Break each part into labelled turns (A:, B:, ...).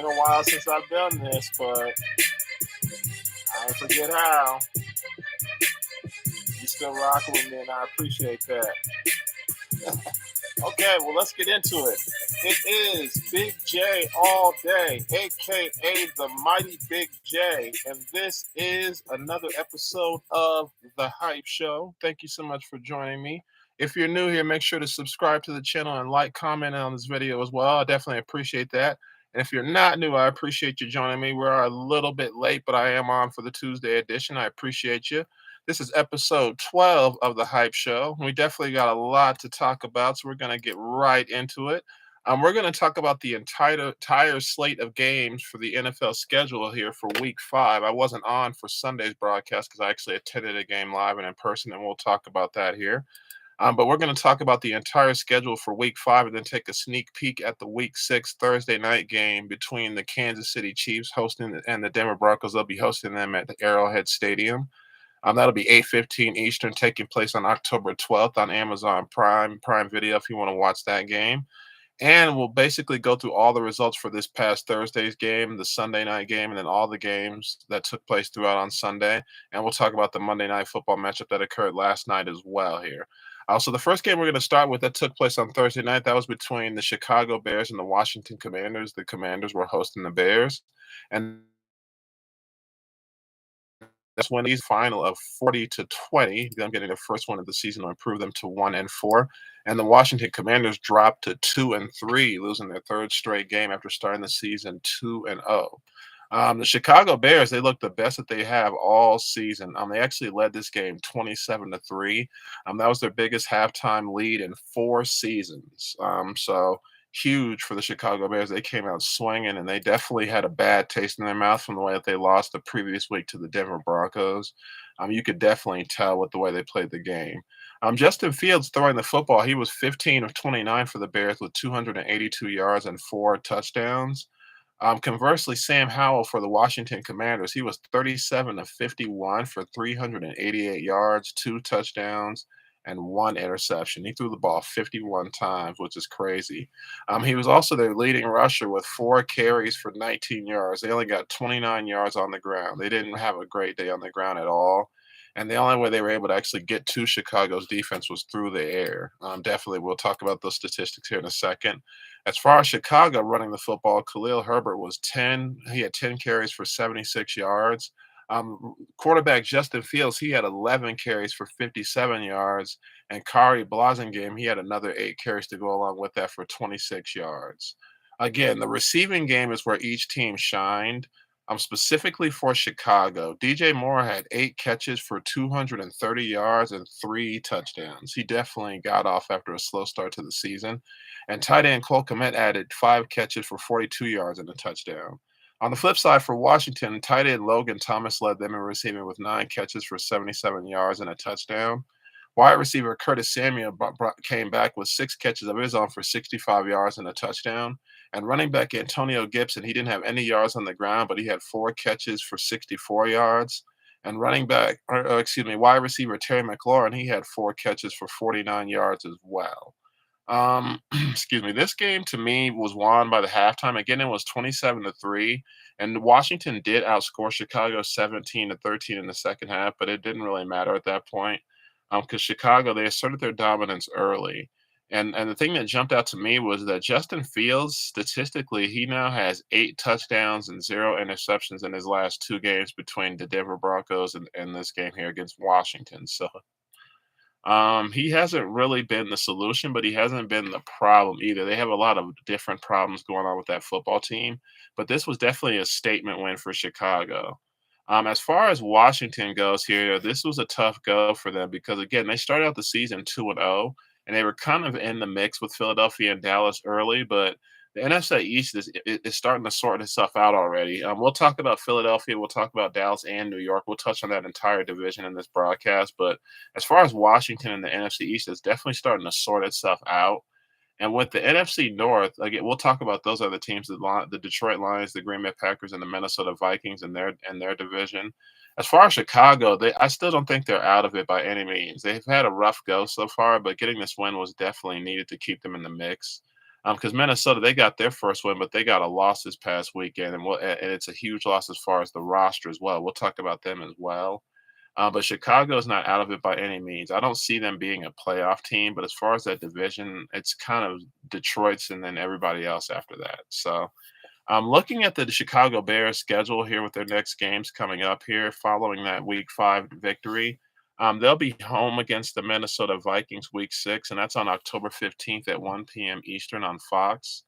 A: been a while since I've done this, but I ain't forget how. You still rocking with me, and I appreciate that. Okay, well, let's get into it. It is Big J all day, aka the Mighty Big J, and this is another episode of The Hype Show. Thank you so much for joining me. If you're new here, make sure to subscribe to the channel and like, comment on this video as well. I definitely appreciate that. And if you're not new, I appreciate you joining me. We're a little bit late, but I am on for the Tuesday edition. I appreciate you. This is episode 12 of The Hype Show. We definitely got a lot to talk about, so we're going to get right into it. We're going to talk about the entire slate of games for the NFL schedule here for Week 5. I wasn't on for Sunday's broadcast because I actually attended a game live and in person, and we'll talk about that here. But we're going to talk about the entire schedule for Week 5 and then take a sneak peek at the Week 6 Thursday night game between the Kansas City Chiefs hosting and the Denver Broncos. They'll be hosting them at the Arrowhead Stadium. That'll be 8:15 Eastern, taking place on October 12th on Amazon Prime Video if you want to watch that game. And we'll basically go through all the results for this past Thursday's game, the Sunday night game, and then all the games that took place throughout on Sunday. And we'll talk about the Monday Night Football matchup that occurred last night as well here. So the first game we're going to start with that took place on Thursday night, that was between the Chicago Bears and the Washington Commanders. The Commanders were hosting the Bears. And that's when he's final of 40-20, them getting their first one of the season to improve them to 1-4. And the Washington Commanders dropped to 2-3, losing their third straight game after starting the season 2-0. The Chicago Bears, they look the best that they have all season. They actually led this game 27-3. That was their biggest halftime lead in 4 seasons. So huge for the Chicago Bears. They came out swinging, and they definitely had a bad taste in their mouth from the way that they lost the previous week to the Denver Broncos. You could definitely tell with the way they played the game. Justin Fields throwing the football, he was 15 of 29 for the Bears with 282 yards and 4 touchdowns. Conversely, Sam Howell for the Washington Commanders, he was 37 of 51 for 388 yards, 2 touchdowns, and 1 interception. He threw the ball 51 times, which is crazy. He was also their leading rusher with 4 carries for 19 yards. They only got 29 yards on the ground. They didn't have a great day on the ground at all. And the only way they were able to actually get to Chicago's defense was through the air. Definitely, we'll talk about those statistics here in a second. As far as Chicago running the football, Khalil Herbert was 10. He had 10 carries for 76 yards. Quarterback Justin Fields, he had 11 carries for 57 yards. And Kari Blasingame, he had another 8 carries to go along with that for 26 yards. Again, the receiving game is where each team shined. Specifically for Chicago, DJ Moore had 8 catches for 230 yards and 3 touchdowns. He definitely got off after a slow start to the season. And tight end Cole Kmet added 5 catches for 42 yards and a touchdown. On the flip side for Washington, tight end Logan Thomas led them in receiving with 9 catches for 77 yards and a touchdown. Wide receiver Curtis Samuel came back with 6 catches of his own for 65 yards and a touchdown. And running back Antonio Gibson, he didn't have any yards on the ground, but he had 4 catches for 64 yards. And wide receiver Terry McLaurin, he had 4 catches for 49 yards as well. This game to me was won by the halftime. Again, it was 27-3, and Washington did outscore Chicago 17-13 in the second half, but it didn't really matter at that point because Chicago, they asserted their dominance early. And the thing that jumped out to me was that Justin Fields, statistically, he now has 8 touchdowns and 0 interceptions in his last 2 games between the Denver Broncos and this game here against Washington. So he hasn't really been the solution, but he hasn't been the problem either. They have a lot of different problems going on with that football team, but this was definitely a statement win for Chicago. As far as Washington goes here, this was a tough go for them because, again, they started out the season 2-0, and they were kind of in the mix with Philadelphia and Dallas early, but the NFC East is starting to sort itself out already. We'll talk about Philadelphia. We'll talk about Dallas and New York. We'll touch on that entire division in this broadcast. But as far as Washington and the NFC East, it's definitely starting to sort itself out. And with the NFC North, again, we'll talk about those other teams, the Detroit Lions, the Green Bay Packers, and the Minnesota Vikings in their division. As far as Chicago, I still don't think they're out of it by any means. They've had a rough go so far, but getting this win was definitely needed to keep them in the mix. Because Minnesota, they got their first win, but they got a loss this past weekend, and it's a huge loss as far as the roster as well. We'll talk about them as well. But Chicago is not out of it by any means. I don't see them being a playoff team, but as far as that division, it's kind of Detroit's and then everybody else after that. So I'm looking at the Chicago Bears schedule here with their next games coming up here following that Week 5 victory. They'll be home against the Minnesota Vikings Week 6, and that's on October 15th at 1 p.m. Eastern on Fox.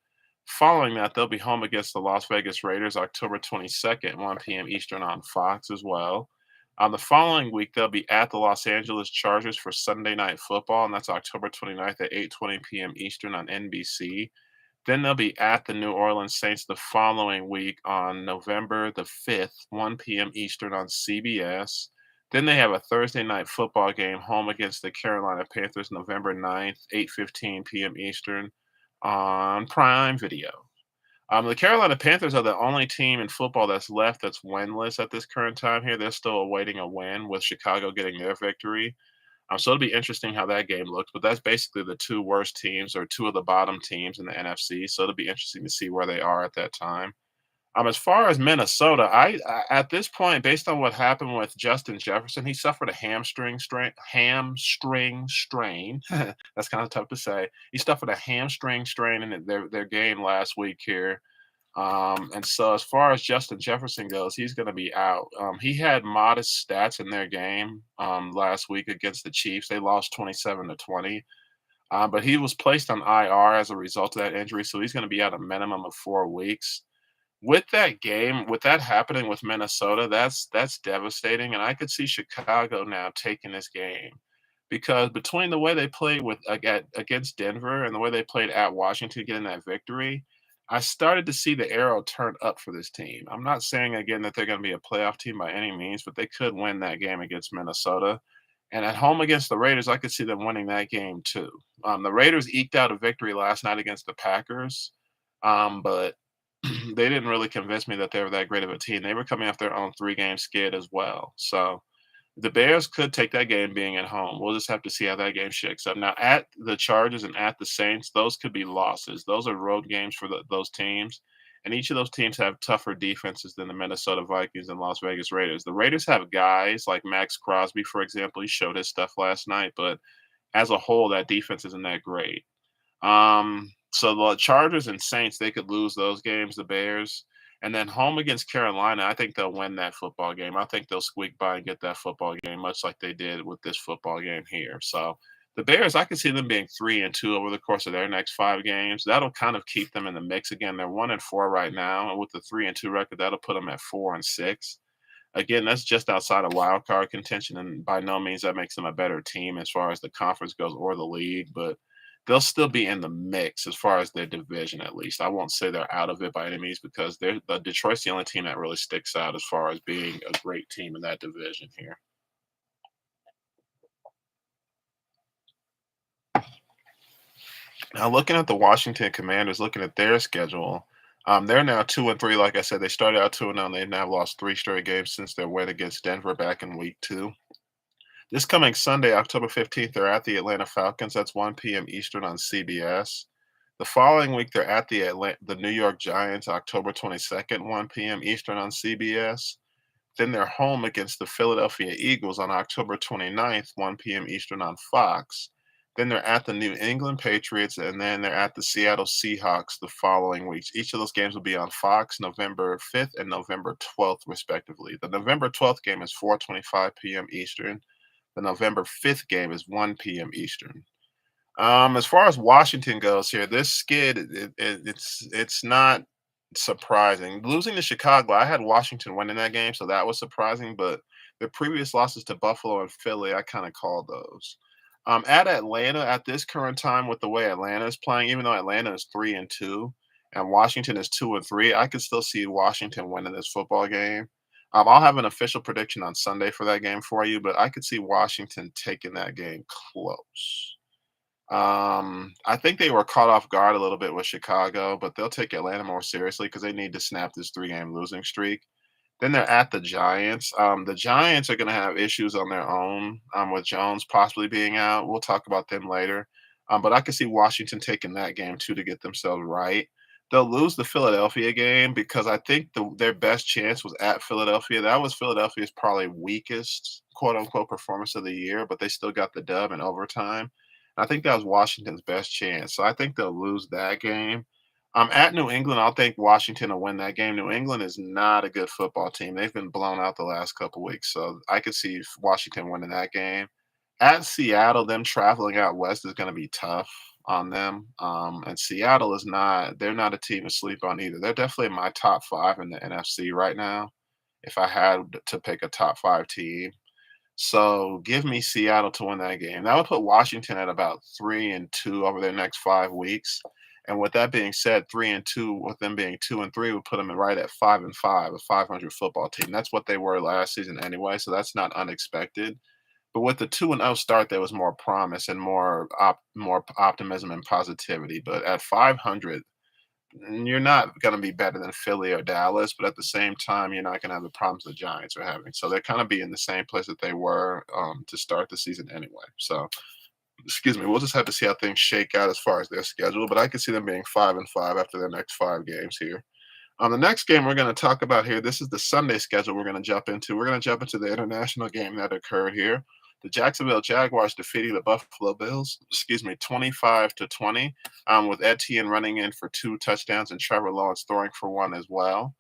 A: Following that, they'll be home against the Las Vegas Raiders October 22nd, 1 p.m. Eastern on Fox as well. The following week, they'll be at the Los Angeles Chargers for Sunday Night Football, and that's October 29th at 8:20 p.m. Eastern on NBC. Then they'll be at the New Orleans Saints the following week on November the 5th, 1 p.m. Eastern on CBS. Then they have a Thursday night football game home against the Carolina Panthers November 9th, 8:15 p.m. Eastern on Prime Video. The Carolina Panthers are the only team in football that's left that's winless at this current time here. They're still awaiting a win with Chicago getting their victory. So it'll be interesting how that game looks, but that's basically the two worst teams or two of the bottom teams in the NFC. So it'll be interesting to see where they are at that time. As far as Minnesota, I at this point, based on what happened with Justin Jefferson, he suffered a hamstring strain. That's kind of tough to say. He suffered a hamstring strain in their game last week here. And so as far as Justin Jefferson goes, he's going to be out. He had modest stats in their game last week against the Chiefs. They lost 27-20. But he was placed on IR as a result of that injury, so he's going to be out a minimum of 4 weeks. With that game, with that happening with Minnesota, that's devastating, and I could see Chicago now taking this game because between the way they played against Denver and the way they played at Washington, getting that victory, I started to see the arrow turn up for this team. I'm not saying again that they're going to be a playoff team by any means, but they could win that game against Minnesota. And at home against the Raiders, I could see them winning that game too. The Raiders eked out a victory last night against the Packers, but they didn't really convince me that they were that great of a team. They were coming off their own 3-game skid as well. So the Bears could take that game being at home. We'll just have to see how that game shakes up. Now, at the Chargers and at the Saints, those could be losses. Those are road games for those teams. And each of those teams have tougher defenses than the Minnesota Vikings and Las Vegas Raiders. The Raiders have guys like Max Crosby, for example. He showed his stuff last night, but as a whole, that defense isn't that great. So the Chargers and Saints, they could lose those games, the Bears. And then home against Carolina, I think they'll win that football game. I think they'll squeak by and get that football game, much like they did with this football game here. So the Bears, I can see them being 3-2 over the course of their next 5 games. That'll kind of keep them in the mix again. They're 1-4 right now, and with the 3-2 record, that'll put them at 4-6. Again, that's just outside of wild card contention, and by no means that makes them a better team as far as the conference goes or the league, but they'll still be in the mix as far as their division, at least. I won't say they're out of it by any means because Detroit's the only team that really sticks out as far as being a great team in that division here. Now, looking at the Washington Commanders, looking at their schedule, they're now 2-3. Like I said, they started out 2-0. And they've now lost 3 straight games since their win against Denver back in Week 2. This coming Sunday, October 15th, they're at the Atlanta Falcons. That's 1 p.m. Eastern on CBS. The following week, they're at the New York Giants, October 22nd, 1 p.m. Eastern on CBS. Then they're home against the Philadelphia Eagles on October 29th, 1 p.m. Eastern on Fox. Then they're at the New England Patriots, and then they're at the Seattle Seahawks the following weeks. Each of those games will be on Fox November 5th and November 12th, respectively. The November 12th game is 4:25 p.m. Eastern. The November 5th game is 1 p.m. Eastern. As far as Washington goes here, this skid, it's not surprising. Losing to Chicago, I had Washington winning that game, so that was surprising, but the previous losses to Buffalo and Philly, I kind of called those. At Atlanta, at this current time, with the way Atlanta is playing, even though Atlanta is 3-2 and Washington is 2-3, I could still see Washington winning this football game. I'll have an official prediction on Sunday for that game for you, but I could see Washington taking that game close. I think they were caught off guard a little bit with Chicago, but they'll take Atlanta more seriously because they need to snap this 3-game losing streak. Then they're at the Giants. The Giants are going to have issues on their own with Jones possibly being out. We'll talk about them later. But I could see Washington taking that game too to get themselves right. They'll lose the Philadelphia game because I think their best chance was at Philadelphia. That was Philadelphia's probably weakest quote unquote performance of the year, but they still got the dub in overtime. I think that was Washington's best chance. So I think they'll lose that game. At New England, I'll think Washington will win that game. New England is not a good football team. They've been blown out the last couple weeks. So I could see Washington winning that game. At Seattle, them traveling out west is going to be tough on them. And Seattle is not, they're not a team to sleep on either. They're definitely in my top five in the NFC right now. If I had to pick a top five team, so give me Seattle to win that game. That would put Washington at about 3-2 over their next 5 weeks. And with that being said, 3-2, with them being 2-3, would put them right at 5-5, a 500 football team. That's what they were last season anyway, so that's not unexpected. But with the 2-0 start, there was more promise and more optimism and positivity. But at 500, you're not going to be better than Philly or Dallas, but at the same time, you're not going to have the problems the Giants are having. So they're kind of be in the same place that they were to start the season anyway. So, excuse me, we'll just have to see how things shake out as far as their schedule. But I can see them being 5-5 after their next 5 games here. The next game we're going to talk about here, this is the Sunday schedule we're going to jump into. We're going to jump into the international game that occurred here. The Jacksonville Jaguars defeating the Buffalo Bills, 25-20, with Etienne running in for 2 touchdowns and Trevor Lawrence throwing for one as well.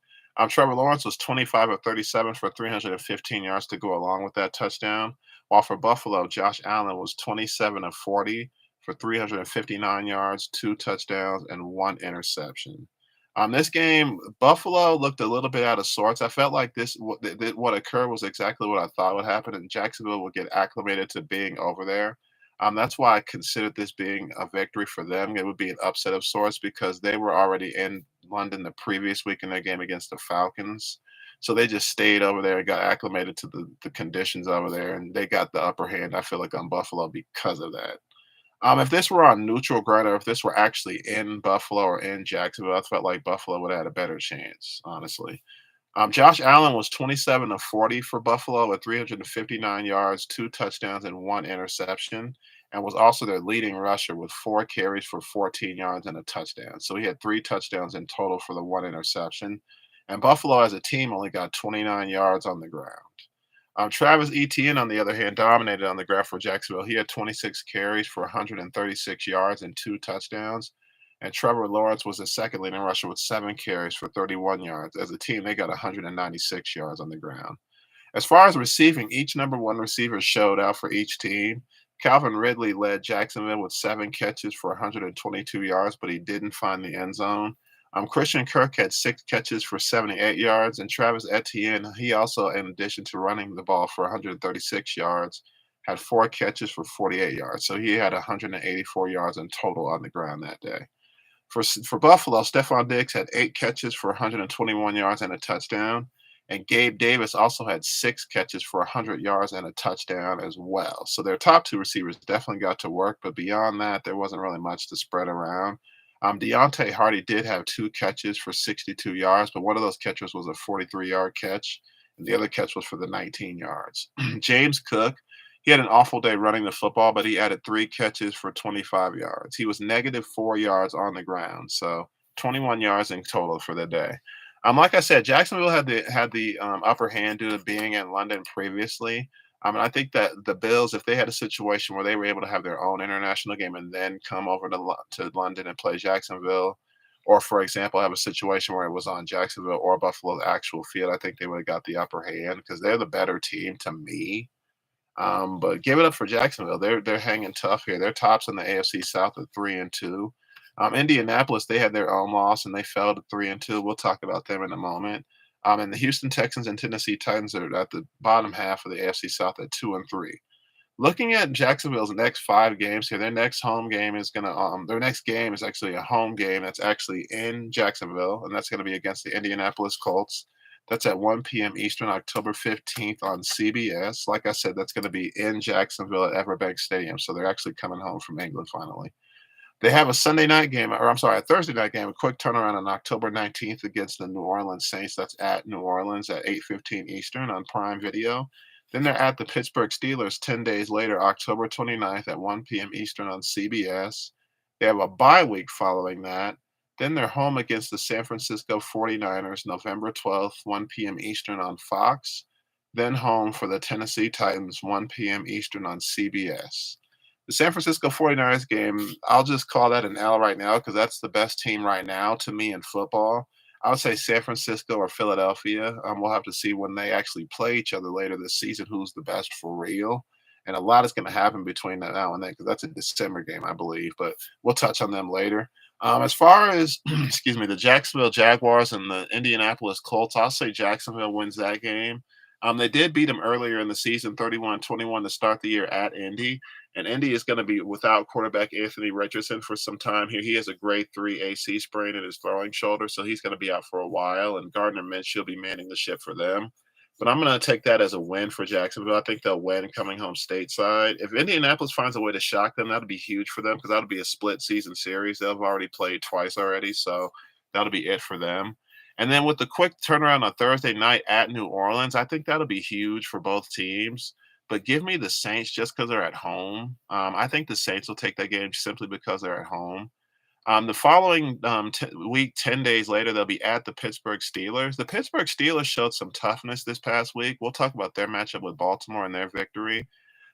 A: Trevor Lawrence was 25 of 37 for 315 yards to go along with that touchdown, while for Buffalo, Josh Allen was 27 of 40 for 359 yards, 2 touchdowns, and 1 interception. This game, Buffalo looked a little bit out of sorts. I felt like what occurred was exactly what I thought would happen, and Jacksonville would get acclimated to being over there. That's why I considered this being a victory for them. It would be an upset of sorts because they were already in London the previous week in their game against the Falcons. So they just stayed over there and got acclimated to the conditions over there, and they got the upper hand, I feel like, on Buffalo because of that. If this were on neutral ground or if this were actually in Buffalo or in Jacksonville, I felt like Buffalo would have had a better chance, honestly. Josh Allen was 27 of 40 for Buffalo with 359 yards, 2 touchdowns, and 1 interception, and was also their leading rusher with 4 carries for 14 yards and a touchdown. So he had 3 touchdowns in total for the 1 interception. And Buffalo as a team only got 29 yards on the ground. Travis Etienne, on the other hand, dominated on the ground for Jacksonville. He had 26 carries for 136 yards and 2 touchdowns. And Trevor Lawrence was the second leading rusher with 7 carries for 31 yards. As a team, they got 196 yards on the ground. As far as receiving, each number one receiver showed out for each team. Calvin Ridley led Jacksonville with 7 catches for 122 yards, but he didn't find the end zone. Christian Kirk had 6 catches for 78 yards, and Travis Etienne, he also, in addition to running the ball for 136 yards, had 4 catches for 48 yards. So he had 184 yards in total on the ground that day. For Buffalo, Stephon Diggs had 8 catches for 121 yards and a touchdown. And Gabe Davis also had 6 catches for 100 yards and a touchdown as well. So their top 2 receivers definitely got to work, but beyond that, there wasn't really much to spread around. Deontay Hardy did have 2 catches for 62 yards, but one of those catches was a 43-yard catch, and the other catch was for the 19 yards. James Cook, he had an awful day running the football, but he added 3 catches for 25 yards. He was negative 4 yards on the ground, so 21 yards in total for the day. Like I said, Jacksonville had the upper hand due to being in London previously. And I think that the Bills, if they had a situation where they were able to have their own international game and then come over to London and play Jacksonville, or for example, have a situation where it was on Jacksonville or Buffalo's actual field, I think they would have got the upper hand because they're the better team to me. But give it up for Jacksonville. They're hanging tough here. They're tops in the AFC South at 3-2. Indianapolis, they had their own loss and they fell to 3-2. We'll talk about them in a moment. And the Houston Texans and Tennessee Titans are at the bottom half of the AFC South at 2-3. Looking at Jacksonville's next 5 games here, their next game is actually a home game that's actually in Jacksonville, and that's going to be against the Indianapolis Colts. That's at 1 p.m. Eastern, October 15th on CBS. Like I said, that's going to be in Jacksonville at Everbank Stadium, so they're actually coming home from England finally. They have a Thursday night game, a quick turnaround on October 19th against the New Orleans Saints. That's at New Orleans at 8:15 Eastern on Prime Video. Then they're at the Pittsburgh Steelers 10 days later, October 29th at 1 p.m. Eastern on CBS. They have a bye week following that. Then they're home against the San Francisco 49ers November 12th, 1 p.m. Eastern on Fox. Then home for the Tennessee Titans, 1 p.m. Eastern on CBS. The San Francisco 49ers game, I'll just call that an L right now because that's the best team right now to me in football. I would say San Francisco or Philadelphia. We'll have to see when they actually play each other later this season who's the best for real. And a lot is going to happen between now and then because that's a December game, I believe. But we'll touch on them later. As far as, excuse me, the Jacksonville Jaguars and the Indianapolis Colts, I'll say Jacksonville wins that game. They did beat them earlier in the season, 31-21 to start the year at Indy. And Indy is going to be without quarterback Anthony Richardson for some time here. He has a grade 3 AC sprain in his throwing shoulder, so he's going to be out for a while. And Gardner Minshew will be manning the ship for them. But I'm going to take that as a win for Jacksonville. I think they'll win coming home stateside. If Indianapolis finds a way to shock them, that'll be huge for them because that'll be a split season series. They've already played twice already, so that'll be it for them. And then with the quick turnaround on Thursday night at New Orleans, I think that'll be huge for both teams. But give me the Saints just because they're at home. I think the Saints will take that game simply because they're at home. The following week, 10 days later, they'll be at the Pittsburgh Steelers. The Pittsburgh Steelers showed some toughness this past week. We'll talk about their matchup with Baltimore and their victory.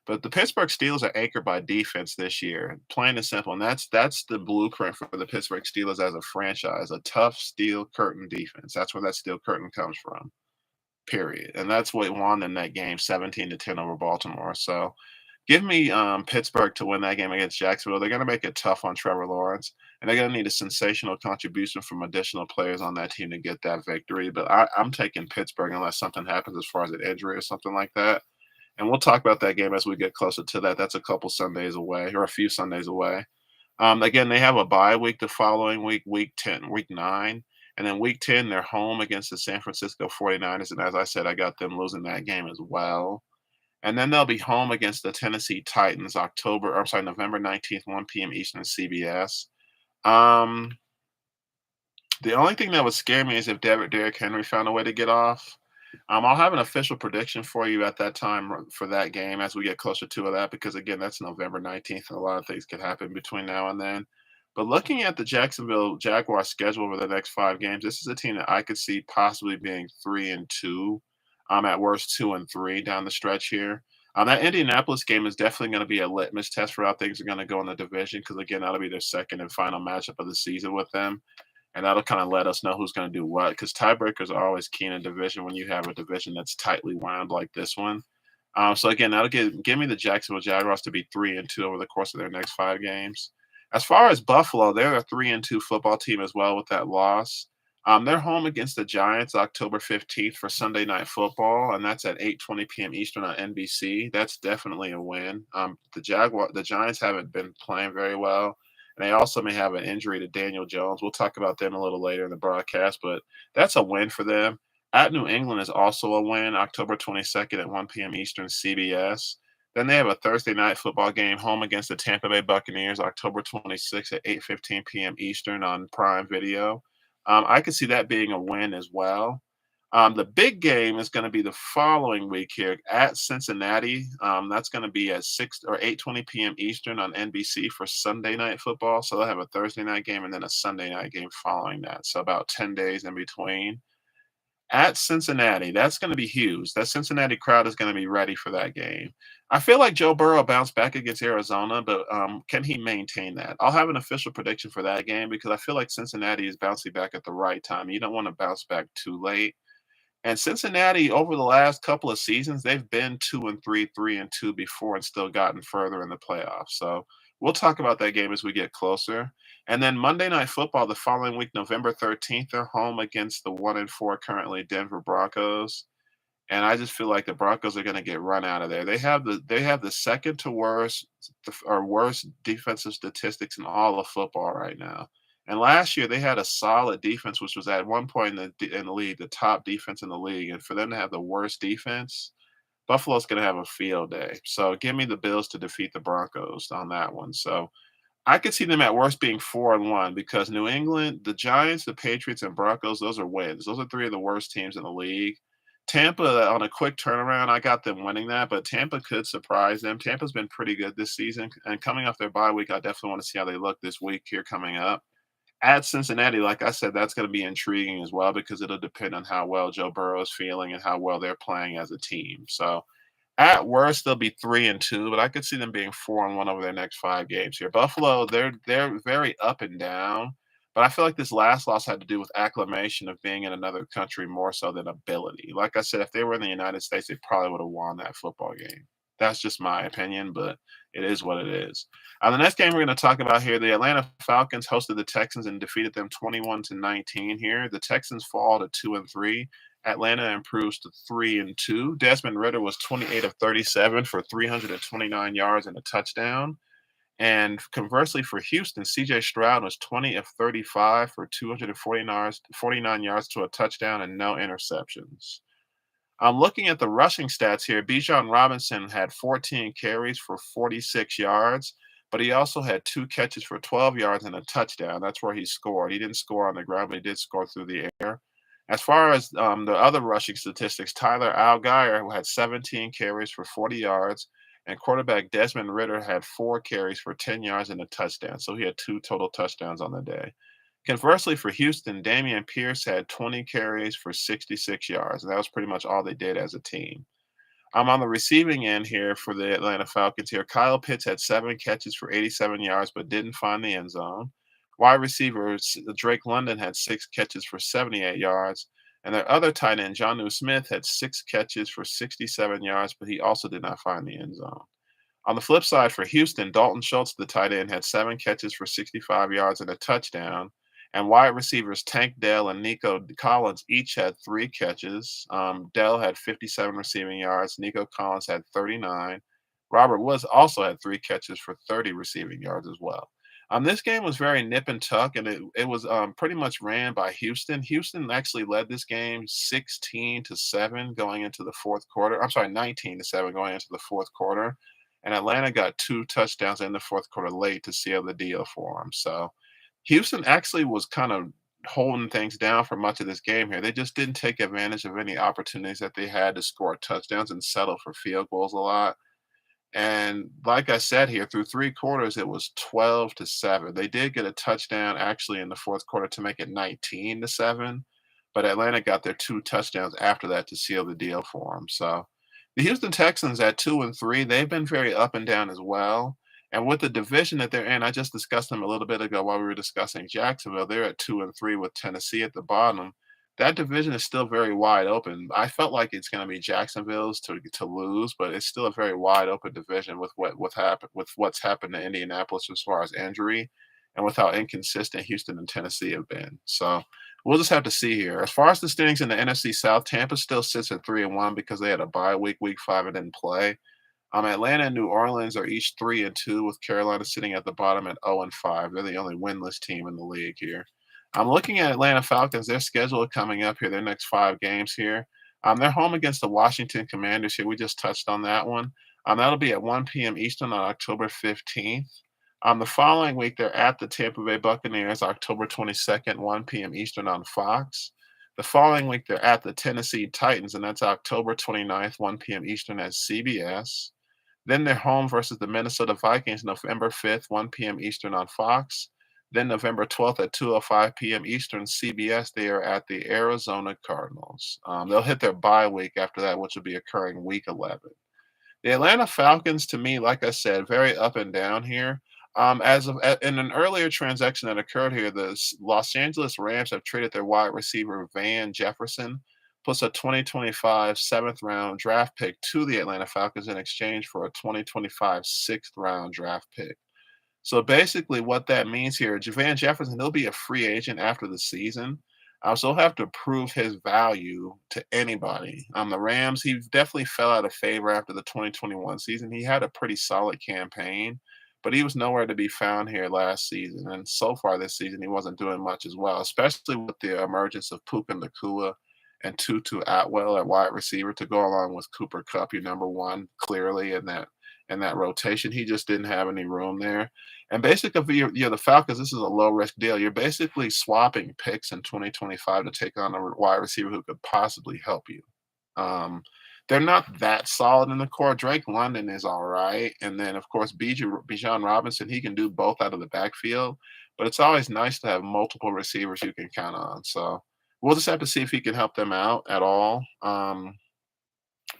A: But the Pittsburgh Steelers are anchored by defense this year, plain and simple. And that's the blueprint for the Pittsburgh Steelers as a franchise, a tough steel curtain defense. That's where that steel curtain comes from, period. And that's what won them that game, 17-10 over Baltimore. So give me Pittsburgh to win that game against Jacksonville. They're going to make it tough on Trevor Lawrence, and they're going to need a sensational contribution from additional players on that team to get that victory. But I'm taking Pittsburgh unless something happens as far as an injury or something like that. And we'll talk about that game as we get closer to that. That's a couple Sundays away or a few Sundays away. Again, they have a bye week the following week, week 10, week 9. And then week 10, they're home against the San Francisco 49ers. And as I said, I got them losing that game as well. And then they'll be home against the Tennessee Titans November 19th, 1 p.m. Eastern, CBS. Um, the only thing that would scare me is if Derrick Henry found a way to get off. I'll have an official prediction for you at that time for that game as we get closer to that, because again, that's November 19th, and a lot of things could happen between now and then. But looking at the Jacksonville Jaguars schedule over the next 5 games, this is a team that I could see possibly being 3-2. At worst 2-3 down the stretch here. That Indianapolis game is definitely going to be a litmus test for how things are going to go in the division because again, that'll be their second and final matchup of the season with them. And that'll kind of let us know who's going to do what because tiebreakers are always key in a division when you have a division that's tightly wound like this one. So again, that'll give me the Jacksonville Jaguars to be 3-2 over the course of their next 5 games. As far as Buffalo, they're a 3-2 football team as well with that loss. They're home against the Giants October 15th for Sunday Night Football, and that's at 8:20 p.m. Eastern on NBC. That's definitely a win. The Giants haven't been playing very well. And they also may have an injury to Daniel Jones. We'll talk about them a little later in the broadcast, but that's a win for them. At New England is also a win, October 22nd at 1 p.m. Eastern, CBS. Then they have a Thursday night football game home against the Tampa Bay Buccaneers, October 26th at 8:15 p.m. Eastern on Prime Video. I could see that being a win as well. The big game is going to be the following week here at Cincinnati. That's going to be at 6 or 8:20 p.m. Eastern on NBC for Sunday Night Football. So they'll have a Thursday night game and then a Sunday night game following that. So about 10 days in between. At Cincinnati, that's going to be huge. That Cincinnati crowd is going to be ready for that game. I feel like Joe Burrow bounced back against Arizona, but can he maintain that? I'll have an official prediction for that game because I feel like Cincinnati is bouncing back at the right time. You don't want to bounce back too late. And Cincinnati, over the last couple of seasons, they've been 2-3, 3-2 before, and still gotten further in the playoffs. So we'll talk about that game as we get closer. And then Monday Night Football the following week, November 13th, they're home against the 1-4 currently Denver Broncos. And I just feel like the Broncos are going to get run out of there. They have the second to worst or worst defensive statistics in all of football right now. And last year they had a solid defense, which was at one point in the league, the top defense in the league. And for them to have the worst defense, Buffalo's going to have a field day. So give me the Bills to defeat the Broncos on that one. So I could see them at worst being 4-1 because New England, the Giants, the Patriots, and Broncos, those are wins. Those are three of the worst teams in the league. Tampa on a quick turnaround, I got them winning that, but Tampa could surprise them. Tampa's been pretty good this season, and coming off their bye week, I definitely want to see how they look this week here coming up. At Cincinnati, like I said, that's going to be intriguing as well because it'll depend on how well Joe Burrow is feeling and how well they're playing as a team. So at worst, they'll be 3-2, but I could see them being 4-1 over their next 5 games here. Buffalo, they're very up and down, but I feel like this last loss had to do with acclimation of being in another country more so than ability. Like I said, if they were in the United States, they probably would have won that football game. That's just my opinion, but it is what it is. The next game we're going to talk about here, the Atlanta Falcons hosted the Texans and defeated them 21-19 here. The Texans fall to 2-3. Atlanta improves to 3-2. Desmond Ritter was 28 of 37 for 329 yards and a touchdown. And conversely for Houston, CJ Stroud was 20 of 35 for 249 yards to a touchdown and no interceptions. I'm looking at the rushing stats here. Bijan Robinson had 14 carries for 46 yards, but he also had 2 catches for 12 yards and a touchdown. That's where he scored. He didn't score on the ground, but he did score through the air. As far as the other rushing statistics, Tyler Algier, who had 17 carries for 40 yards, and quarterback Desmond Ritter had 4 carries for 10 yards and a touchdown. So he had 2 total touchdowns on the day. Conversely, for Houston, Damian Pierce had 20 carries for 66 yards, and that was pretty much all they did as a team. I'm on the receiving end here for the Atlanta Falcons here. Kyle Pitts had 7 catches for 87 yards, but didn't find the end zone. Wide receivers, Drake London had 6 catches for 78 yards. And their other tight end, Jonnu Smith, had 6 catches for 67 yards, but he also did not find the end zone. On the flip side for Houston, Dalton Schultz, the tight end, had 7 catches for 65 yards and a touchdown. And wide receivers Tank Dell and Nico Collins each had 3 catches. Dell had 57 receiving yards. Nico Collins had 39. Robert Woods also had 3 catches for 30 receiving yards as well. This game was very nip and tuck, and it was pretty much ran by Houston. Houston actually led this game 16-7 going into the fourth quarter. I'm sorry, 19-7 going into the fourth quarter. And Atlanta got 2 touchdowns in the fourth quarter late to seal the deal for them. So Houston actually was kind of holding things down for much of this game here. They just didn't take advantage of any opportunities that they had to score touchdowns and settle for field goals a lot. And like I said here, through 3 quarters, it was 12-7. They did get a touchdown actually in the fourth quarter to make it 19-7, but Atlanta got their 2 touchdowns after that to seal the deal for them. So the Houston Texans at 2-3, they've been very up and down as well. And with the division that they're in, I just discussed them a little bit ago while we were discussing Jacksonville. They're at 2-3 with Tennessee at the bottom. That division is still very wide open. I felt like it's going to be Jacksonville's to lose, but it's still a very wide open division with what's happened to Indianapolis as far as injury, and with how inconsistent Houston and Tennessee have been. So we'll just have to see here. As far as the standings in the NFC South, Tampa still sits at 3-1 because they had a bye week 5, and didn't play. Atlanta and New Orleans are each 3-2, with Carolina sitting at the bottom at 0-5. They're the only winless team in the league here. I'm looking at Atlanta Falcons. Their schedule coming up here, their next 5 games here. They're home against the Washington Commanders here. We just touched on that one. That'll be at 1 p.m. Eastern on October 15th. The following week, they're at the Tampa Bay Buccaneers, October 22nd, 1 p.m. Eastern on Fox. The following week, they're at the Tennessee Titans, and that's October 29th, 1 p.m. Eastern at CBS. Then they're home versus the Minnesota Vikings, November 5th, 1 p.m. Eastern on Fox. Then November 12th at 2:05 p.m. Eastern, CBS, they are at the Arizona Cardinals. They'll hit their bye week after that, which will be occurring week 11. The Atlanta Falcons, to me, like I said, very up and down here. In an earlier transaction that occurred here, the Los Angeles Rams have traded their wide receiver Van Jefferson plus a 2025 7th-round draft pick to the Atlanta Falcons in exchange for a 2025 6th-round draft pick. So basically, what that means here, Javan Jefferson, he'll be a free agent after the season. So he'll have to prove his value to anybody. The Rams, he definitely fell out of favor after the 2021 season. He had a pretty solid campaign, but he was nowhere to be found here last season. And so far this season, he wasn't doing much as well, especially with the emergence of Puka Nacua and Tutu Atwell at wide receiver to go along with Cooper Kupp, your number one, clearly in that rotation. He just didn't have any room there. And basically, you're the Falcons, this is a low risk deal. You're basically swapping picks in 2025 to take on a wide receiver who could possibly help you. Um, they're not that solid in the core. Drake London is all right, and then of course Bijan Robinson, he can do both out of the backfield. But it's always nice to have multiple receivers you can count on. So we'll just have to see if he can help them out at all.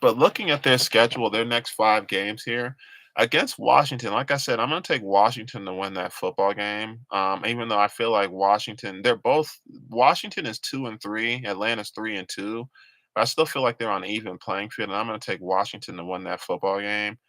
A: But looking at their schedule, their next 5 games here against Washington, like I said, I'm gonna take Washington to win that football game. Even though I feel like Washington is 2 and 3, Atlanta's 3 and 2. But I still feel like they're on an even playing field, and I'm gonna take Washington to win that football game.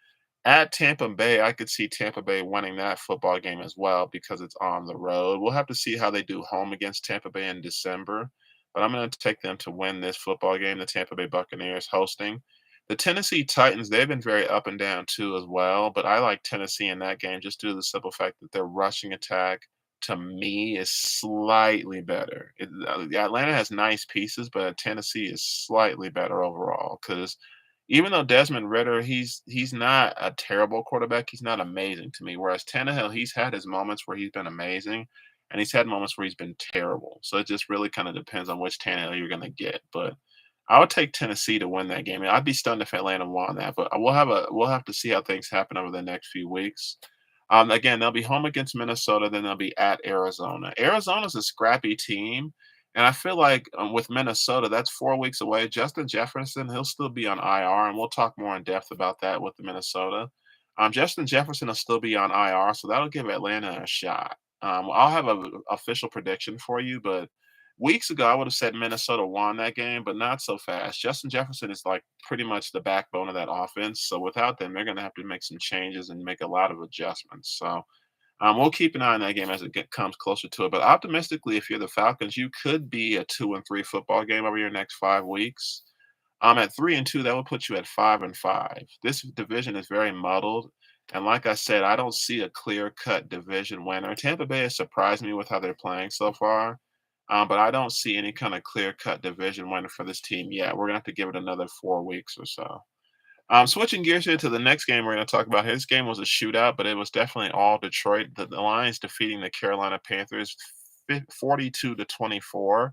A: At Tampa Bay, I could see Tampa Bay winning that football game as well because it's on the road. We'll have to see how they do home against Tampa Bay in December, but I'm going to take them to win this football game, the Tampa Bay Buccaneers hosting. The Tennessee Titans, they've been very up and down too as well, but I like Tennessee in that game just due to the simple fact that their rushing attack to me is slightly better. Atlanta has nice pieces, but Tennessee is slightly better overall because even though Desmond Ritter, he's not a terrible quarterback, he's not amazing to me. Whereas Tannehill, he's had his moments where he's been amazing, and he's had moments where he's been terrible. So it just really kind of depends on which Tannehill you're going to get. But I would take Tennessee to win that game. I'd be stunned if Atlanta won that, but we'll have to see how things happen over the next few weeks. Again, they'll be home against Minnesota, then they'll be at Arizona. Arizona's a scrappy team, and I feel like with Minnesota, that's 4 weeks away. Justin Jefferson, he'll still be on IR, and we'll talk more in depth about that with the Minnesota. Justin Jefferson will still be on IR, so that'll give Atlanta a shot. I'll have an official prediction for you, but weeks ago I would have said Minnesota won that game, but not so fast. Justin Jefferson is like pretty much the backbone of that offense. So without them, they're going to have to make some changes and make a lot of adjustments. So we'll keep an eye on that game as comes closer to it. But optimistically, if you're the Falcons, you could be a 2 and 3 football game over your next 5 weeks. At 3 and 2, that would put you at 5 and 5. This division is very muddled, and like I said, I don't see a clear cut division winner. Tampa Bay has surprised me with how they're playing so far, but I don't see any kind of clear cut division winner for this team yet. We're gonna have to give it another 4 weeks or so. Switching gears here to the next game we're going to talk about. His game was a shootout, but it was definitely all Detroit. The Lions defeating the Carolina Panthers 42-24.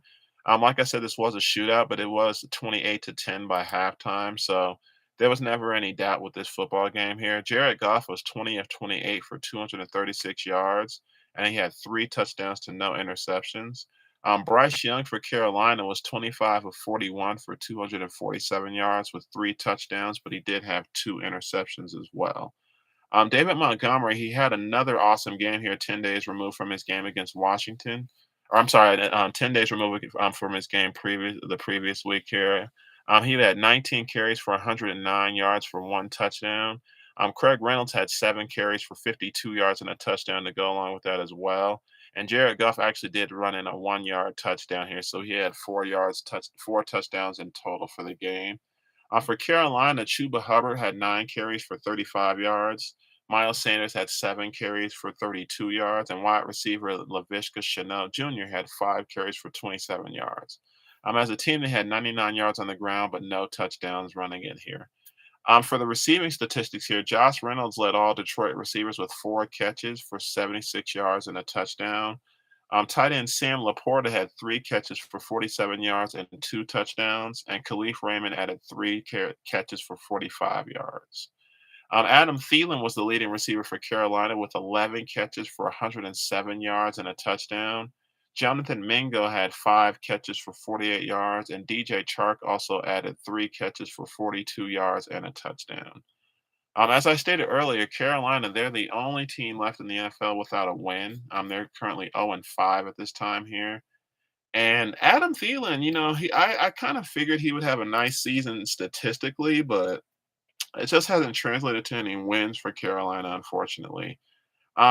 A: Like I said, this was a shootout, but it was 28-10 by halftime. So there was never any doubt with this football game here. Jared Goff was 20 of 28 for 236 yards, and he had 3 touchdowns to no interceptions. Bryce Young for Carolina was 25 of 41 for 247 yards with 3 touchdowns, but he did have 2 interceptions as well. David Montgomery, he had another awesome game here, 10 days removed from his game against Washington. Or I'm sorry, 10 days removed from his game the previous week here. He had 19 carries for 109 yards for 1 touchdown. Craig Reynolds had 7 carries for 52 yards and a touchdown to go along with that as well. And Jared Goff actually did run in a 1 yard touchdown here, so he had 4 touchdowns in total for the game. For Carolina, Chuba Hubbard had 9 carries for 35 yards. Miles Sanders had 7 carries for 32 yards, and wide receiver Laviska Shenault Jr. had 5 carries for 27 yards. As a team, they had 99 yards on the ground, but no touchdowns running in here. For the receiving statistics here, Josh Reynolds led all Detroit receivers with 4 catches for 76 yards and a touchdown. Tight end Sam Laporta had 3 catches for 47 yards and 2 touchdowns, and Khalif Raymond added 3 catches for 45 yards. Adam Thielen was the leading receiver for Carolina with 11 catches for 107 yards and a touchdown. Jonathan Mingo had 5 catches for 48 yards, and DJ Chark also added 3 catches for 42 yards and a touchdown. As I stated earlier, Carolina, they're the only team left in the NFL without a win. They're currently 0-5 at this time here. And Adam Thielen, I kind of figured he would have a nice season statistically, but it just hasn't translated to any wins for Carolina, unfortunately.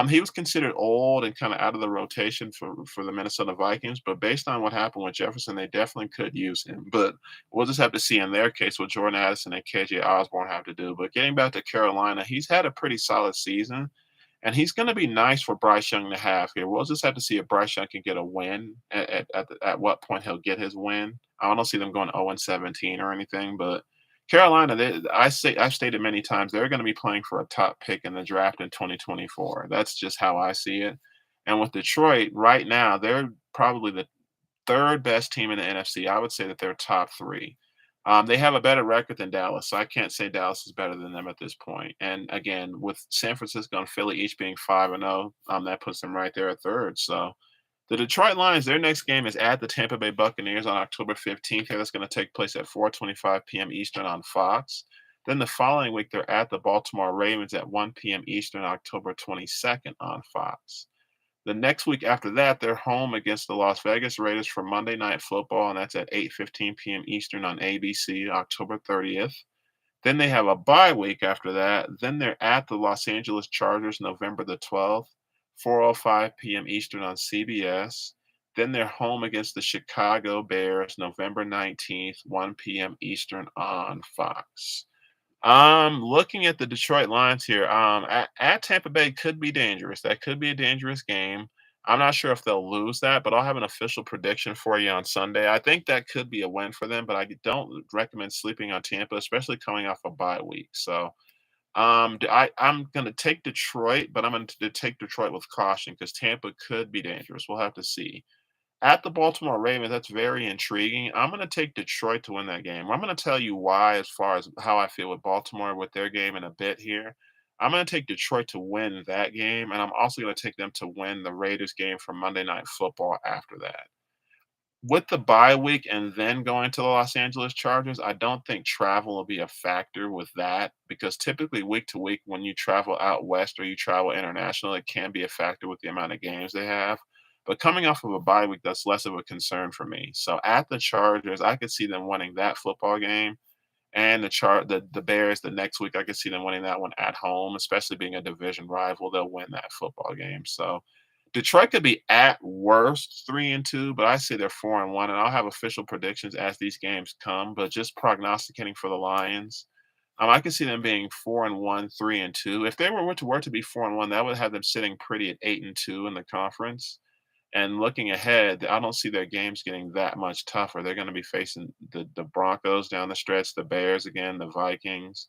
A: He was considered old and kind of out of the rotation for the Minnesota Vikings, but based on what happened with Jefferson, they definitely could use him. But we'll just have to see in their case what Jordan Addison and KJ Osborne have to do. But getting back to Carolina, he's had a pretty solid season, and he's going to be nice for Bryce Young to have here. We'll just have to see if Bryce Young can get a win at what point he'll get his win. I don't see them going 0-17 or anything, but Carolina, I've stated many times they're going to be playing for a top pick in the draft in 2024. That's just how I see it. And with Detroit right now, they're probably the third best team in the NFC. I would say that they're top 3. They have a better record than Dallas, so I can't say Dallas is better than them at this point. And again, with San Francisco and Philly each being 5-0, that puts them right there at third. So the Detroit Lions, their next game is at the Tampa Bay Buccaneers on October 15th. Here, that's going to take place at 4:25 p.m. Eastern on Fox. Then the following week, they're at the Baltimore Ravens at 1 p.m. Eastern, October 22nd on Fox. The next week after that, they're home against the Las Vegas Raiders for Monday Night Football, and that's at 8:15 p.m. Eastern on ABC, October 30th. Then they have a bye week after that. Then they're at the Los Angeles Chargers November the 12th, 4:05 p.m. Eastern on CBS. Then they're home against the Chicago Bears November 19th, 1 p.m. Eastern on Fox. Looking at the Detroit Lions here, at Tampa Bay could be dangerous. That could be a dangerous game. I'm not sure if they'll lose that, but I'll have an official prediction for you on Sunday. I think that could be a win for them, but I don't recommend sleeping on Tampa, especially coming off a bye week. So, I'm going to take Detroit, but I'm going to take Detroit with caution because Tampa could be dangerous. We'll have to see. At the Baltimore Ravens, that's very intriguing. I'm gonna take Detroit to win that game. I'm gonna tell you why as far as how I feel with Baltimore with their game in a bit here. I'm gonna take Detroit to win that game, and I'm also gonna take them to win the Raiders game for Monday Night Football after that. With the bye week and then going to the Los Angeles Chargers, I don't think travel will be a factor with that because typically week to week, when you travel out west or you travel international, it can be a factor with the amount of games they have. But coming off of a bye week, that's less of a concern for me. So at the Chargers, I could see them winning that football game, and the Bears the next week, I could see them winning that one at home, especially being a division rival. They'll win that football game. So Detroit could be at worst 3-2, but I say they're 4-1, and I'll have official predictions as these games come. But just prognosticating for the Lions, I could see them being 4-1, 3-2. If they were to be 4-1, that would have them sitting pretty at 8-2 in the conference. And looking ahead, I don't see their games getting that much tougher. They're going to be facing the Broncos down the stretch, the Bears again, the Vikings.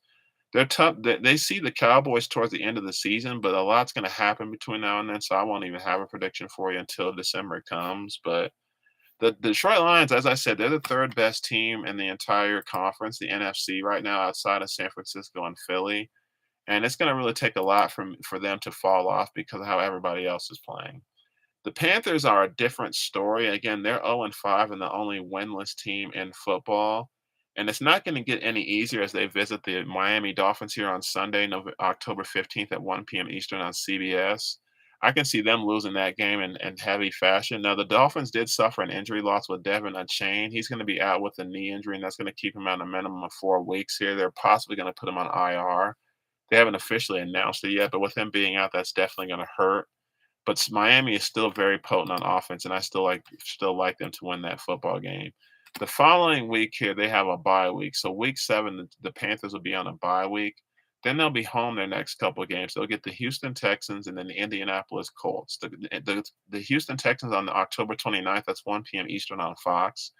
A: They're tough. They see the Cowboys towards the end of the season, but a lot's going to happen between now and then. So I won't even have a prediction for you until December comes. But the Detroit Lions, as I said, they're the third best team in the entire conference, the NFC, right now, outside of San Francisco and Philly. And it's going to really take a lot for them to fall off because of how everybody else is playing. The Panthers are a different story. Again, they're 0-5 and the only winless team in football. And it's not going to get any easier as they visit the Miami Dolphins here on Sunday, October 15th at 1 p.m. Eastern on CBS. I can see them losing that game in heavy fashion. Now, the Dolphins did suffer an injury loss with Devin Achane. He's going to be out with a knee injury, and that's going to keep him out a minimum of 4 weeks here. They're possibly going to put him on IR. They haven't officially announced it yet, but with him being out, that's definitely going to hurt. But Miami is still very potent on offense, and I still like them to win that football game. The following week here, they have a bye week. So week 7, the Panthers will be on a bye week. Then they'll be home their next couple of games. They'll get the Houston Texans and then the Indianapolis Colts. The Houston Texans on October 29th, that's 1 p.m. Eastern on Fox.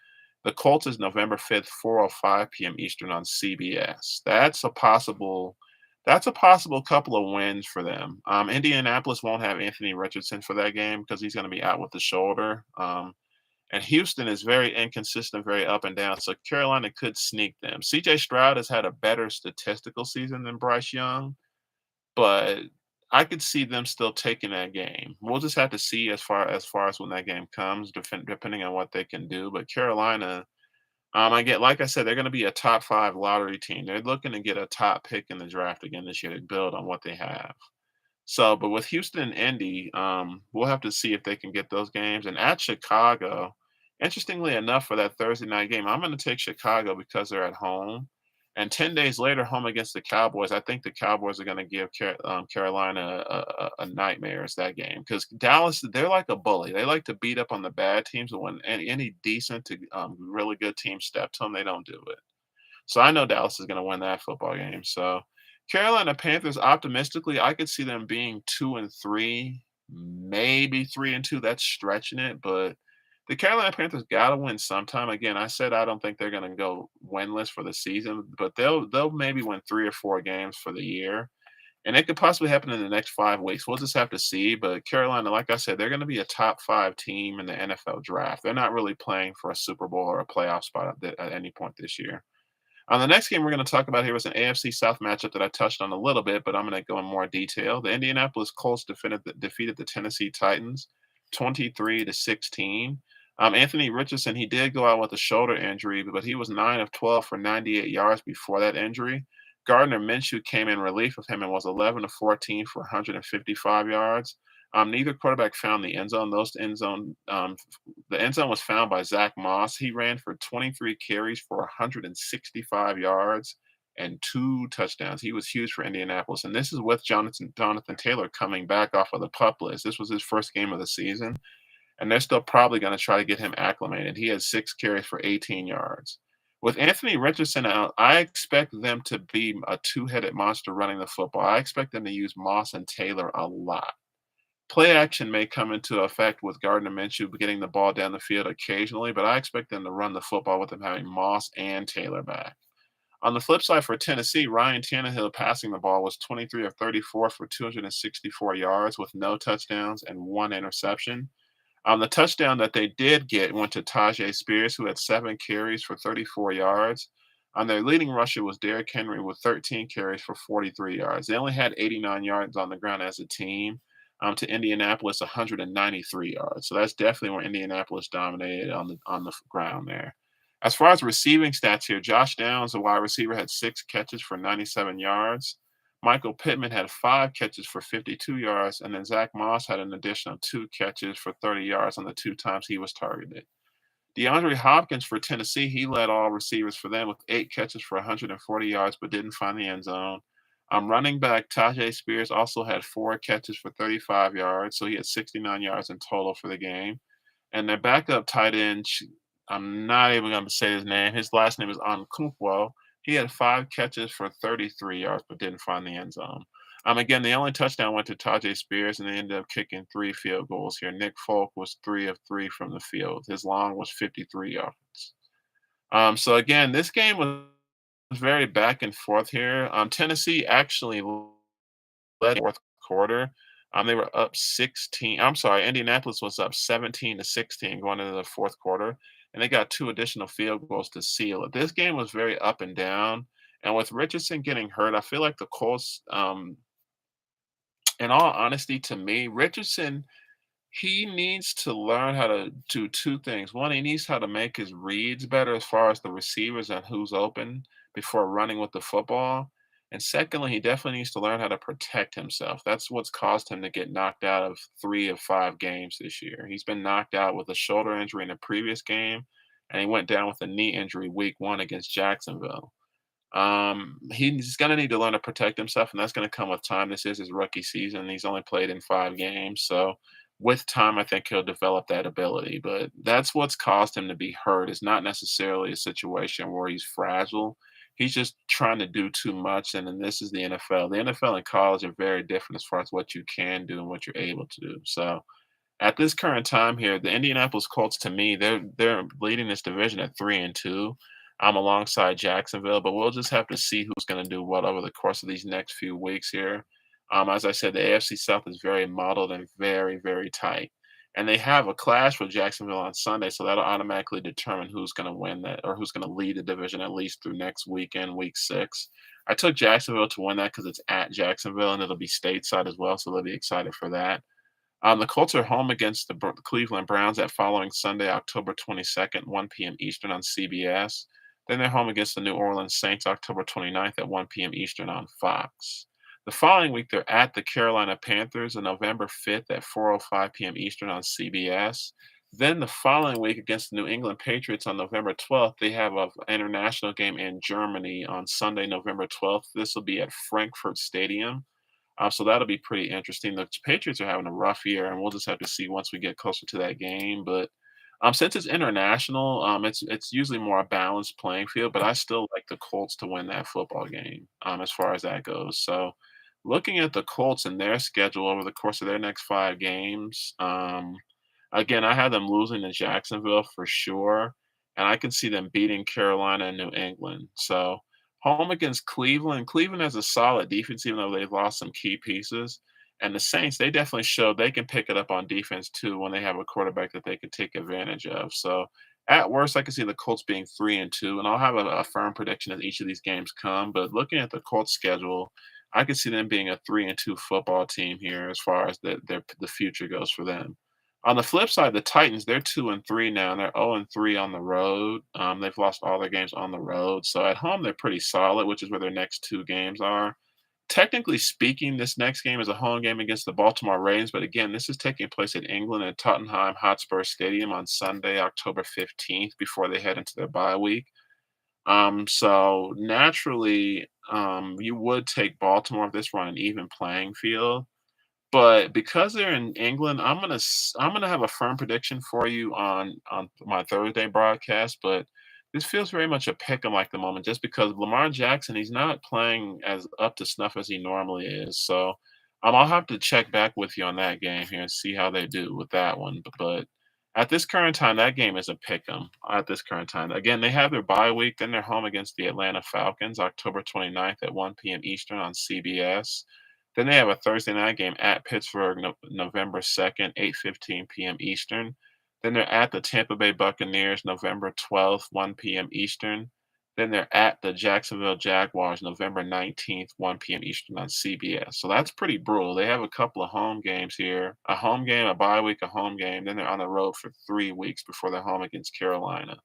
A: The Colts is November 5th, 4:05 p.m. Eastern on CBS. That's a possible couple of wins for them. Indianapolis won't have Anthony Richardson for that game because he's going to be out with the shoulder. And Houston is very inconsistent, very up and down. So Carolina could sneak them. CJ Stroud has had a better statistical season than Bryce Young, but I could see them still taking that game. We'll just have to see as far as when that game comes, depending on what they can do. But Carolina, like I said, they're going to be a top 5 lottery team. They're looking to get a top pick in the draft again this year to build on what they have. So, but with Houston and Indy, we'll have to see if they can get those games. And at Chicago, interestingly enough, for that Thursday night game, I'm going to take Chicago because they're at home. And 10 days later, home against the Cowboys, I think the Cowboys are going to give Carolina a nightmare as that game because Dallas, they're like a bully. They like to beat up on the bad teams, and when any decent to really good teams step to them, they don't do it. So I know Dallas is going to win that football game. So Carolina Panthers, optimistically, I could see them being 2-3, maybe 3-2. That's stretching it, but the Carolina Panthers got to win sometime. Again, I said I don't think they're going to go winless for the season, but they'll maybe win 3 or 4 games for the year. And it could possibly happen in the next 5 weeks. We'll just have to see. But Carolina, like I said, they're going to be a top 5 team in the NFL draft. They're not really playing for a Super Bowl or a playoff spot at any point this year. The next game we're going to talk about here was an AFC South matchup that I touched on a little bit, but I'm going to go in more detail. The Indianapolis Colts defeated the Tennessee Titans 23-16. Anthony Richardson, he did go out with a shoulder injury, but he was 9 of 12 for 98 yards before that injury. Gardner Minshew came in relief of him and was 11 of 14 for 155 yards. Neither quarterback found the end zone. The end zone was found by Zach Moss. He ran for 23 carries for 165 yards and 2 touchdowns. He was huge for Indianapolis. And this is with Jonathan Taylor coming back off of the PUP list. This was his first game of the season, and they're still probably going to try to get him acclimated. He had 6 carries for 18 yards. With Anthony Richardson out, I expect them to be a two-headed monster running the football. I expect them to use Moss and Taylor a lot. Play action may come into effect with Gardner Minshew getting the ball down the field occasionally, but I expect them to run the football with them having Moss and Taylor back. On the flip side for Tennessee, Ryan Tannehill passing the ball was 23 of 34 for 264 yards with no touchdowns and 1 interception. The touchdown that they did get went to Tajay Spears, who had 7 carries for 34 yards. Their leading rusher was Derrick Henry with 13 carries for 43 yards. They only had 89 yards on the ground as a team, to Indianapolis 193 yards. So that's definitely where Indianapolis dominated on the ground there. As far as receiving stats here, Josh Downs, the wide receiver, had 6 catches for 97 yards. Michael Pittman had 5 catches for 52 yards, and then Zach Moss had an additional 2 catches for 30 yards on the 2 times he was targeted. DeAndre Hopkins for Tennessee, he led all receivers for them with 8 catches for 140 yards, but didn't find the end zone. Running back Tajay Spears also had 4 catches for 35 yards, so he had 69 yards in total for the game. And their backup tight end, I'm not even going to say his name. His last name is Ankunkwo. He had 5 catches for 33 yards, but didn't find the end zone. Again, the only touchdown went to Tajay Spears, and they ended up kicking 3 field goals here. Nick Folk was 3 of 3 from the field. His long was 53 yards. So again, this game was very back and forth here. Tennessee actually led the fourth quarter. They were up 16. I'm sorry, Indianapolis was up 17-16 going into the fourth quarter, and they got 2 additional field goals to seal it. This game was very up and down. And with Richardson getting hurt, I feel like the Colts, in all honesty, to me, Richardson, he needs to learn how to do 2 things. One, he needs how to make his reads better as far as the receivers and who's open before running with the football. And secondly, he definitely needs to learn how to protect himself. That's what's caused him to get knocked out of 3 of 5 games this year. He's been knocked out with a shoulder injury in a previous game, and he went down with a knee injury week 1 against Jacksonville. He's going to need to learn to protect himself, and that's going to come with time. This is his rookie season. He's only played in 5 games. So with time, I think he'll develop that ability. But that's what's caused him to be hurt. It's not necessarily a situation where he's fragile. He's just trying to do too much. And then this is the NFL. The NFL and college are very different as far as what you can do and what you're able to do. So at this current time here, the Indianapolis Colts, to me, they're leading this division at 3-2. I'm alongside Jacksonville, but we'll just have to see who's going to do what over the course of these next few weeks here. As I said, the AFC South is very muddled and very, very tight. And they have a clash with Jacksonville on Sunday, so that'll automatically determine who's going to win that or who's going to lead the division at least through next weekend, week 6. I took Jacksonville to win that because it's at Jacksonville and it'll be stateside as well, so they'll be excited for that. The Colts are home against the Cleveland Browns that following Sunday, October 22nd, 1 p.m. Eastern on CBS. Then they're home against the New Orleans Saints October 29th at 1 p.m. Eastern on Fox. The following week, they're at the Carolina Panthers on November 5th at 4:05 p.m. Eastern on CBS. Then the following week against the New England Patriots on November 12th, they have an international game in Germany on Sunday, November 12th. This will be at Frankfurt Stadium. So that'll be pretty interesting. The Patriots are having a rough year, and we'll just have to see once we get closer to that game. But since it's international, it's usually more a balanced playing field, but I still like the Colts to win that football game, as far as that goes. So looking at the Colts and their schedule over the course of their next 5 games, again, I have them losing to Jacksonville for sure, and I can see them beating Carolina and New England. So home against Cleveland. Cleveland has a solid defense, even though they've lost some key pieces. And the Saints, they definitely showed they can pick it up on defense too when they have a quarterback that they can take advantage of. So At worst, I could see the Colts being 3-2, and I'll have a firm prediction as each of these games come. But looking at the Colts schedule, I could see them being a 3-2 football team here as far as the future goes for them. On the flip side, the Titans, they're 2-3 now, and they're 0-3 on the road. They've lost all their games on the road. So at home, they're pretty solid, which is where their next two games are. Technically speaking, this next game is a home game against the Baltimore Ravens, but again, this is taking place in England at Tottenham Hotspur Stadium on Sunday, October 15th, before they head into their bye week. So naturally, you would take Baltimore if this were on an even playing field. But because they're in England, I'm gonna have a firm prediction for you on my Thursday broadcast, but this feels very much a pick 'em like the moment just because Lamar Jackson, he's not playing as up to snuff as he normally is. So, I'll have to check back with you on that game here and see how they do with that one. But at this current time, that game is a pick 'em at this current time. Again, they have their bye week, then they're home against the Atlanta Falcons, October 29th at 1 p.m. Eastern on CBS. Then they have a Thursday night game at Pittsburgh, November 2nd, 8:15 p.m. Eastern. Then they're at the Tampa Bay Buccaneers, November 12th, 1 p.m. Eastern. Then they're at the Jacksonville Jaguars, November 19th, 1 p.m. Eastern on CBS. So that's pretty brutal. They have a couple of home games here, a home game, a bye week, a home game. Then they're on the road for 3 weeks before they're home against Carolina.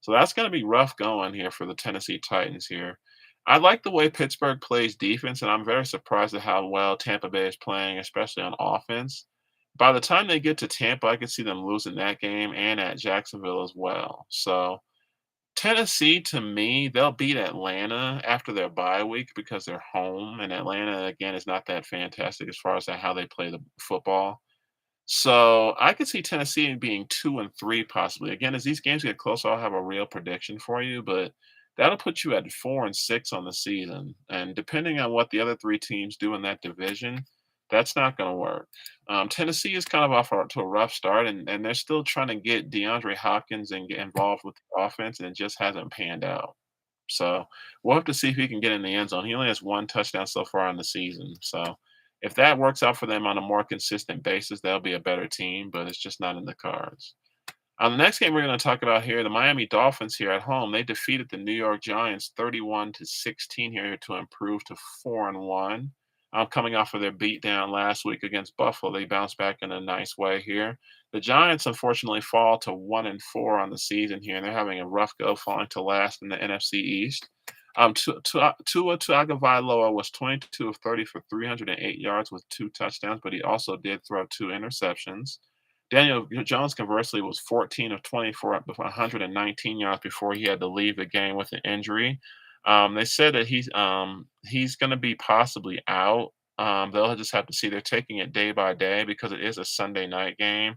A: So that's going to be rough going here for the Tennessee Titans here. I like the way Pittsburgh plays defense, and I'm very surprised at how well Tampa Bay is playing, especially on offense. By the time they get to Tampa, I can see them losing that game and at Jacksonville as well. So Tennessee, to me, they'll beat Atlanta after their bye week because they're home, and Atlanta again is not that fantastic as far as how they play the football. So I could see Tennessee being 2-3 possibly. Again, as these games get closer, I'll have a real prediction for you, but that'll put you at 4-6 on the season. And depending on what the other three teams do in that division, that's not going to work. Tennessee is kind of off to a rough start, and they're still trying to get DeAndre Hopkins and get involved with the offense, and it just hasn't panned out. So we'll have to see if he can get in the end zone. He only has one touchdown so far in the season. So if that works out for them on a more consistent basis, they'll be a better team, but it's just not in the cards. On the next game we're going to talk about here, the Miami Dolphins here at home, they defeated the New York Giants 31-16 here to improve to 4-1. Coming off of their beatdown last week against Buffalo, they bounced back in a nice way here. The Giants unfortunately fall to 1-4 on the season here, and they're having a rough go, falling to last in the NFC East. Tua Tagovailoa was 22 of 30 for 308 yards with two touchdowns, but he also did throw two interceptions. Daniel Jones, conversely, was 14 of 24 for 119 yards before he had to leave the game with an injury. They said that he's going to be possibly out. They'll just have to see. They're taking it day by day because it is a Sunday night game.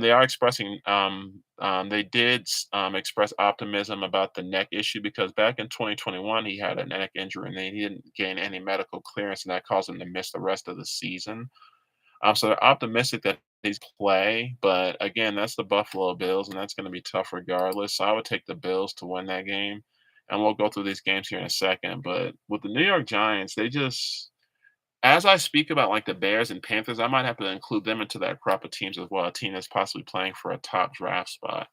A: They are expressing. They did express optimism about the neck issue because back in 2021 he had a neck injury and he didn't gain any medical clearance, and that caused him to miss the rest of the season. So they're optimistic that he's play, but again, that's the Buffalo Bills, and that's going to be tough regardless. So I would take the Bills to win that game, and we'll go through these games here in a second. But with the New York Giants, they just, as I speak about like the Bears and Panthers, I might have to include them into that crop of teams as well. A team that's possibly playing for a top draft spot.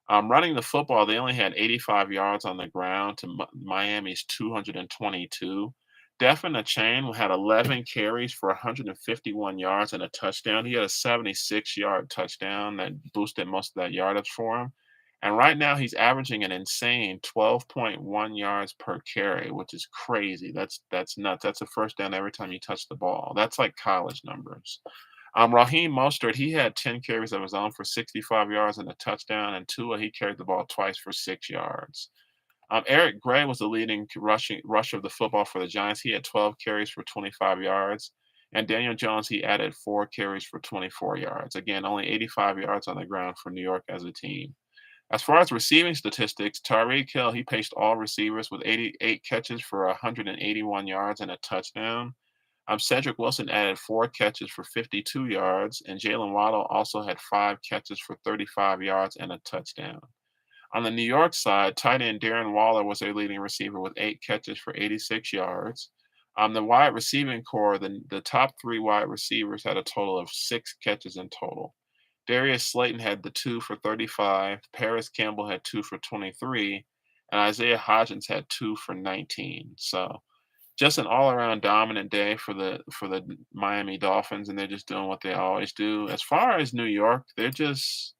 A: Running the football, they only had 85 yards on the ground to Miami's 222. Stephen Chain had 11 carries for 151 yards and a touchdown. He had a 76-yard touchdown that boosted most of that yardage for him. And right now, he's averaging an insane 12.1 yards per carry, which is crazy. That's nuts. That's a first down every time you touch the ball. That's like college numbers. Raheem Mostert, he had 10 carries of his own for 65 yards and a touchdown, and Tua, he carried the ball twice for 6 yards. Eric Gray was the leading rusher of the football for the Giants. He had 12 carries for 25 yards. And Daniel Jones, he added 4 carries for 24 yards. Again, only 85 yards on the ground for New York as a team. As far as receiving statistics, Tyreek Hill, he paced all receivers with 88 catches for 181 yards and a touchdown. Cedric Wilson added 4 catches for 52 yards, and Jalen Waddle also had 5 catches for 35 yards and a touchdown. On the New York side, tight end Darren Waller was their leading receiver with 8 catches for 86 yards. The wide receiving core, the top three wide receivers had a total of 6 catches in total. Darius Slayton had the 2 for 35, Paris Campbell had 2 for 23, and Isaiah Hodgins had 2 for 19. So just an all-around dominant day for the Miami Dolphins, and they're just doing what they always do. As far as New York, they're just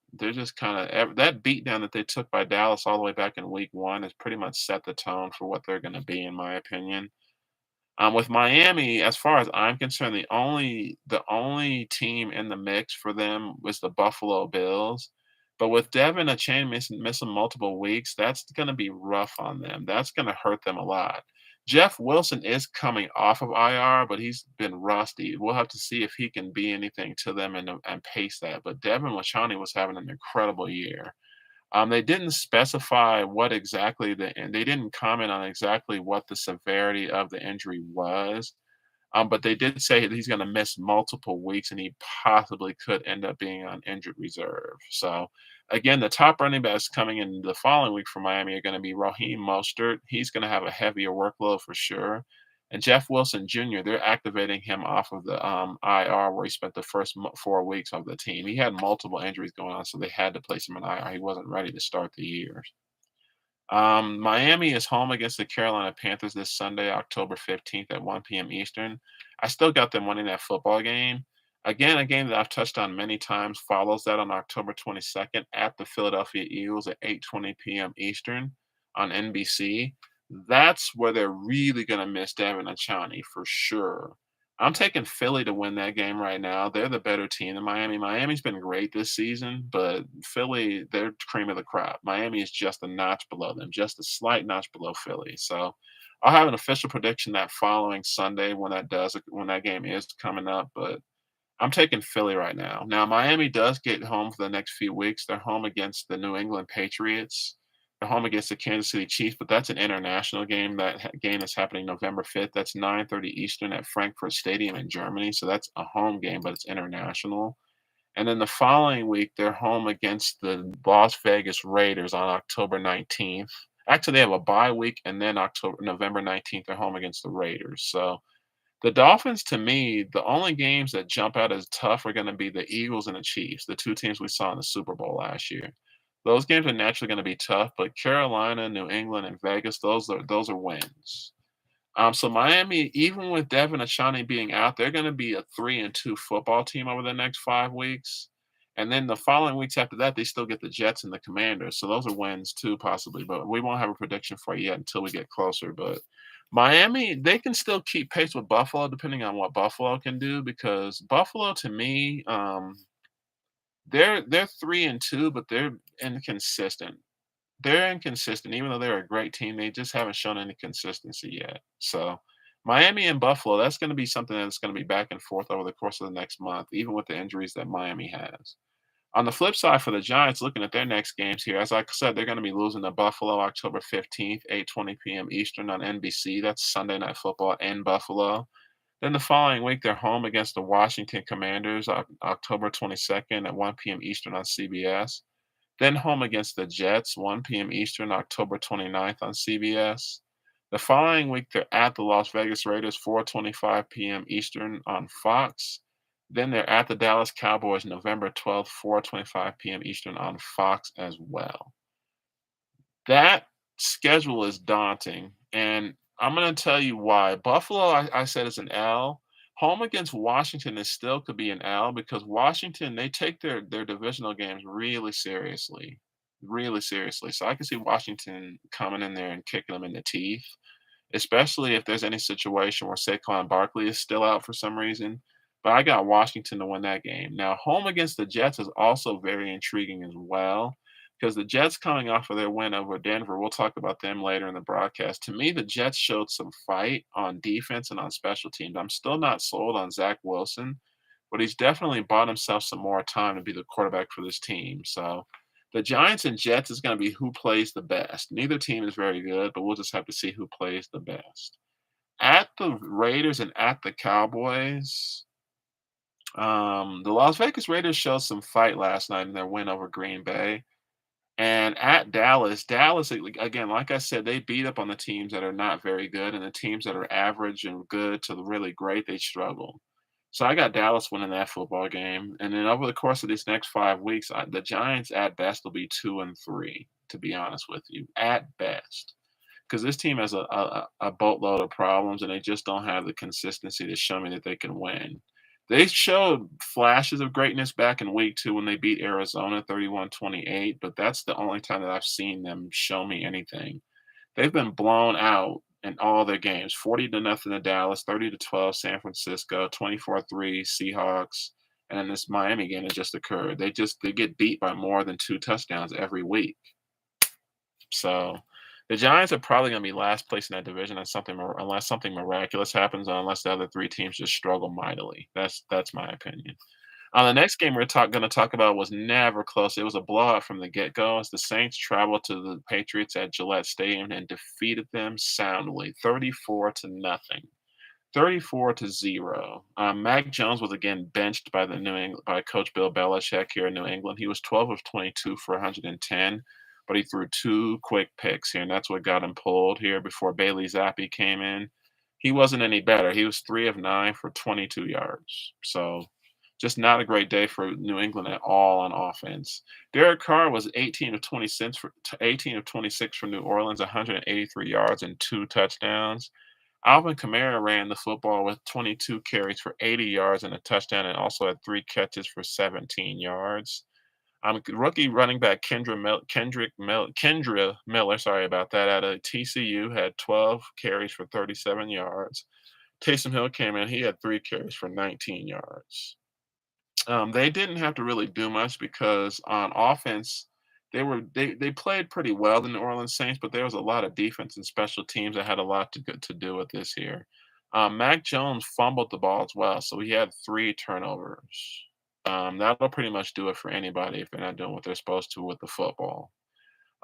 A: kind of that beatdown that they took by Dallas all the way back in Week 1 has pretty much set the tone for what they're going to be, in my opinion. With Miami, as far as I'm concerned, the only team in the mix for them was the Buffalo Bills. But with Devin Achane missing multiple weeks, that's going to be rough on them. That's going to hurt them a lot. Jeff Wilson is coming off of IR, but he's been rusty. We'll have to see if he can be anything to them and pace that. But Devin Achane was having an incredible year. They didn't specify what exactly and they didn't comment on exactly what the severity of the injury was. But they did say that he's going to miss multiple weeks and he possibly could end up being on injured reserve. So, again, the top running backs coming in the following week for Miami are going to be Raheem Mostert. He's going to have a heavier workload for sure. And Jeff Wilson Jr., they're activating him off of the IR where he spent the first 4 weeks of the team. He had multiple injuries going on, so they had to place him on IR. He wasn't ready to start the year. Miami is home against the Carolina Panthers this Sunday, October 15th at 1 p.m. Eastern. I still got them winning that football game. Again, a game that I've touched on many times follows that on October 22nd at the Philadelphia Eagles at 8:20 p.m. Eastern on NBC. That's where they're really going to miss Devin Achane for sure. I'm taking Philly to win that game right now. They're the better team than Miami. Miami's been great this season, but Philly, they're cream of the crop. Miami is just a notch below them, just a slight notch below Philly. So I'll have an official prediction that following Sunday when that game is coming up. But I'm taking Philly right now. Now, Miami does get home for the next few weeks. They're home against the New England Patriots. They're home against the Kansas City Chiefs, but that's an international game. Game is happening November 5th. That's 9:30 Eastern at Frankfurt Stadium in Germany. So that's a home game, but it's international. And then the following week, they're home against the Las Vegas Raiders on October 19th. Actually, they have a bye week, and then November 19th, they're home against the Raiders. So the Dolphins, to me, the only games that jump out as tough are going to be the Eagles and the Chiefs, the two teams we saw in the Super Bowl last year. Those games are naturally going to be tough, but Carolina, New England, and Vegas, those are wins. So Miami, even with Devin Achane being out, they're going to be a 3-2 football team over the next 5 weeks. And then the following weeks after that, they still get the Jets and the Commanders. So those are wins too, possibly. But we won't have a prediction for you yet until we get closer. But Miami, they can still keep pace with Buffalo, depending on what Buffalo can do. Because Buffalo, to me, they're 3-2, but they're inconsistent. They're inconsistent, even though they're a great team. They just haven't shown any consistency yet. So Miami and Buffalo, that's going to be something that's going to be back and forth over the course of the next month, even with the injuries that Miami has. On the flip side for the Giants, looking at their next games here, as I said, they're going to be losing to Buffalo October 15th, 8:20 p.m. Eastern on NBC. That's Sunday Night Football in Buffalo. Then the following week, they're home against the Washington Commanders October 22nd at 1 p.m. Eastern on CBS. Then home against the Jets, 1 p.m. Eastern, October 29th on CBS. The following week, they're at the Las Vegas Raiders, 4:25 p.m. Eastern on Fox. Then they're at the Dallas Cowboys, November 12th, 4:25 p.m. Eastern on Fox as well. That schedule is daunting, and I'm going to tell you why. Buffalo, I said, is an L. Home against Washington is still could be an L because Washington, they take their divisional games really seriously, really seriously. So I can see Washington coming in there and kicking them in the teeth, especially if there's any situation where Saquon Barkley is still out for some reason. But I got Washington to win that game. Now, home against the Jets is also very intriguing as well because the Jets coming off of their win over Denver, we'll talk about them later in the broadcast. To me, the Jets showed some fight on defense and on special teams. I'm still not sold on Zach Wilson, but he's definitely bought himself some more time to be the quarterback for this team. So the Giants and Jets is going to be who plays the best. Neither team is very good, but we'll just have to see who plays the best. At the Raiders and at the Cowboys, the Las Vegas Raiders showed some fight last night in their win over Green Bay. And at Dallas, again, like I said, they beat up on the teams that are not very good, and the teams that are average and good to really great, they struggle. So I got Dallas winning that football game, and then over the course of these next 5 weeks, the Giants at best will be 2-3, to be honest with you, at best, because this team has a boatload of problems, and they just don't have the consistency to show me that they can win. They showed flashes of greatness back in week 2 when they beat Arizona 31-28, but that's the only time that I've seen them show me anything. They've been blown out in all their games, 40 to nothing to Dallas, 30 to 12 San Francisco, 24-3 Seahawks, and then this Miami game that just occurred. They get beat by more than 2 touchdowns every week. So the Giants are probably going to be last place in that division unless something miraculous happens, or unless the other 3 teams just struggle mightily. That's my opinion. The next game we're gonna talk about was never close. It was a blowout from the get-go as the Saints traveled to the Patriots at Gillette Stadium and defeated them soundly, 34 to nothing, 34-0. Mac Jones was again benched by by Coach Bill Belichick here in New England. He was 12 of 22 for 110, but he threw 2 quick picks here, and that's what got him pulled here before Bailey Zappi came in. He wasn't any better. He was 3 of 9 for 22 yards. So just not a great day for New England at all on offense. Derek Carr was 18 of 26 for New Orleans, 183 yards and 2 touchdowns. Alvin Kamara ran the football with 22 carries for 80 yards and a touchdown, and also had 3 catches for 17 yards. Rookie running back Kendra Miller, sorry about that, out of TCU had 12 carries for 37 yards. Taysom Hill came in; he had 3 carries for 19 yards. They didn't have to really do much because on offense, they played pretty well, the New Orleans Saints, but there was a lot of defense and special teams that had a lot to do with this here. Mac Jones fumbled the ball as well, so he had 3 turnovers. That'll pretty much do it for anybody if they're not doing what they're supposed to with the football.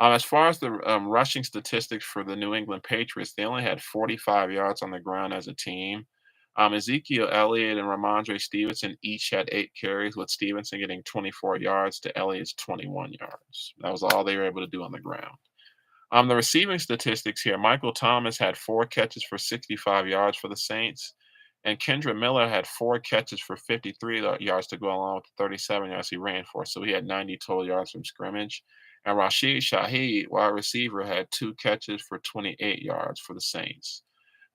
A: As far as the rushing statistics for the New England Patriots, they only had 45 yards on the ground as a team. Ezekiel Elliott and Ramondre Stevenson each had 8 carries, with Stevenson getting 24 yards to Elliott's 21 yards. That was all they were able to do on the ground. The receiving statistics here, Michael Thomas had 4 catches for 65 yards for the Saints, and Kendra Miller had 4 catches for 53 yards to go along with the 37 yards he ran for. So he had 90 total yards from scrimmage. And Rashid Shaheed, wide receiver, had 2 catches for 28 yards for the Saints.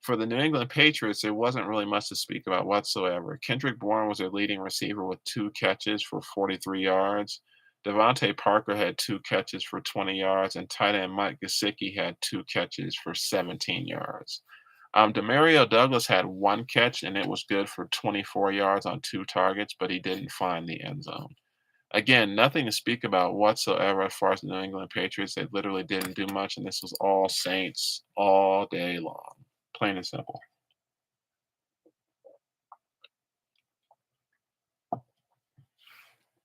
A: For the New England Patriots, there wasn't really much to speak about whatsoever. Kendrick Bourne was their leading receiver with 2 catches for 43 yards. Devontae Parker had 2 catches for 20 yards, and tight end Mike Gesicki had 2 catches for 17 yards. Demario Douglas had 1 catch, and it was good for 24 yards on 2 targets, but he didn't find the end zone. Again, nothing to speak about whatsoever as far as the New England Patriots. They literally didn't do much, and this was all Saints all day long. Plain and simple.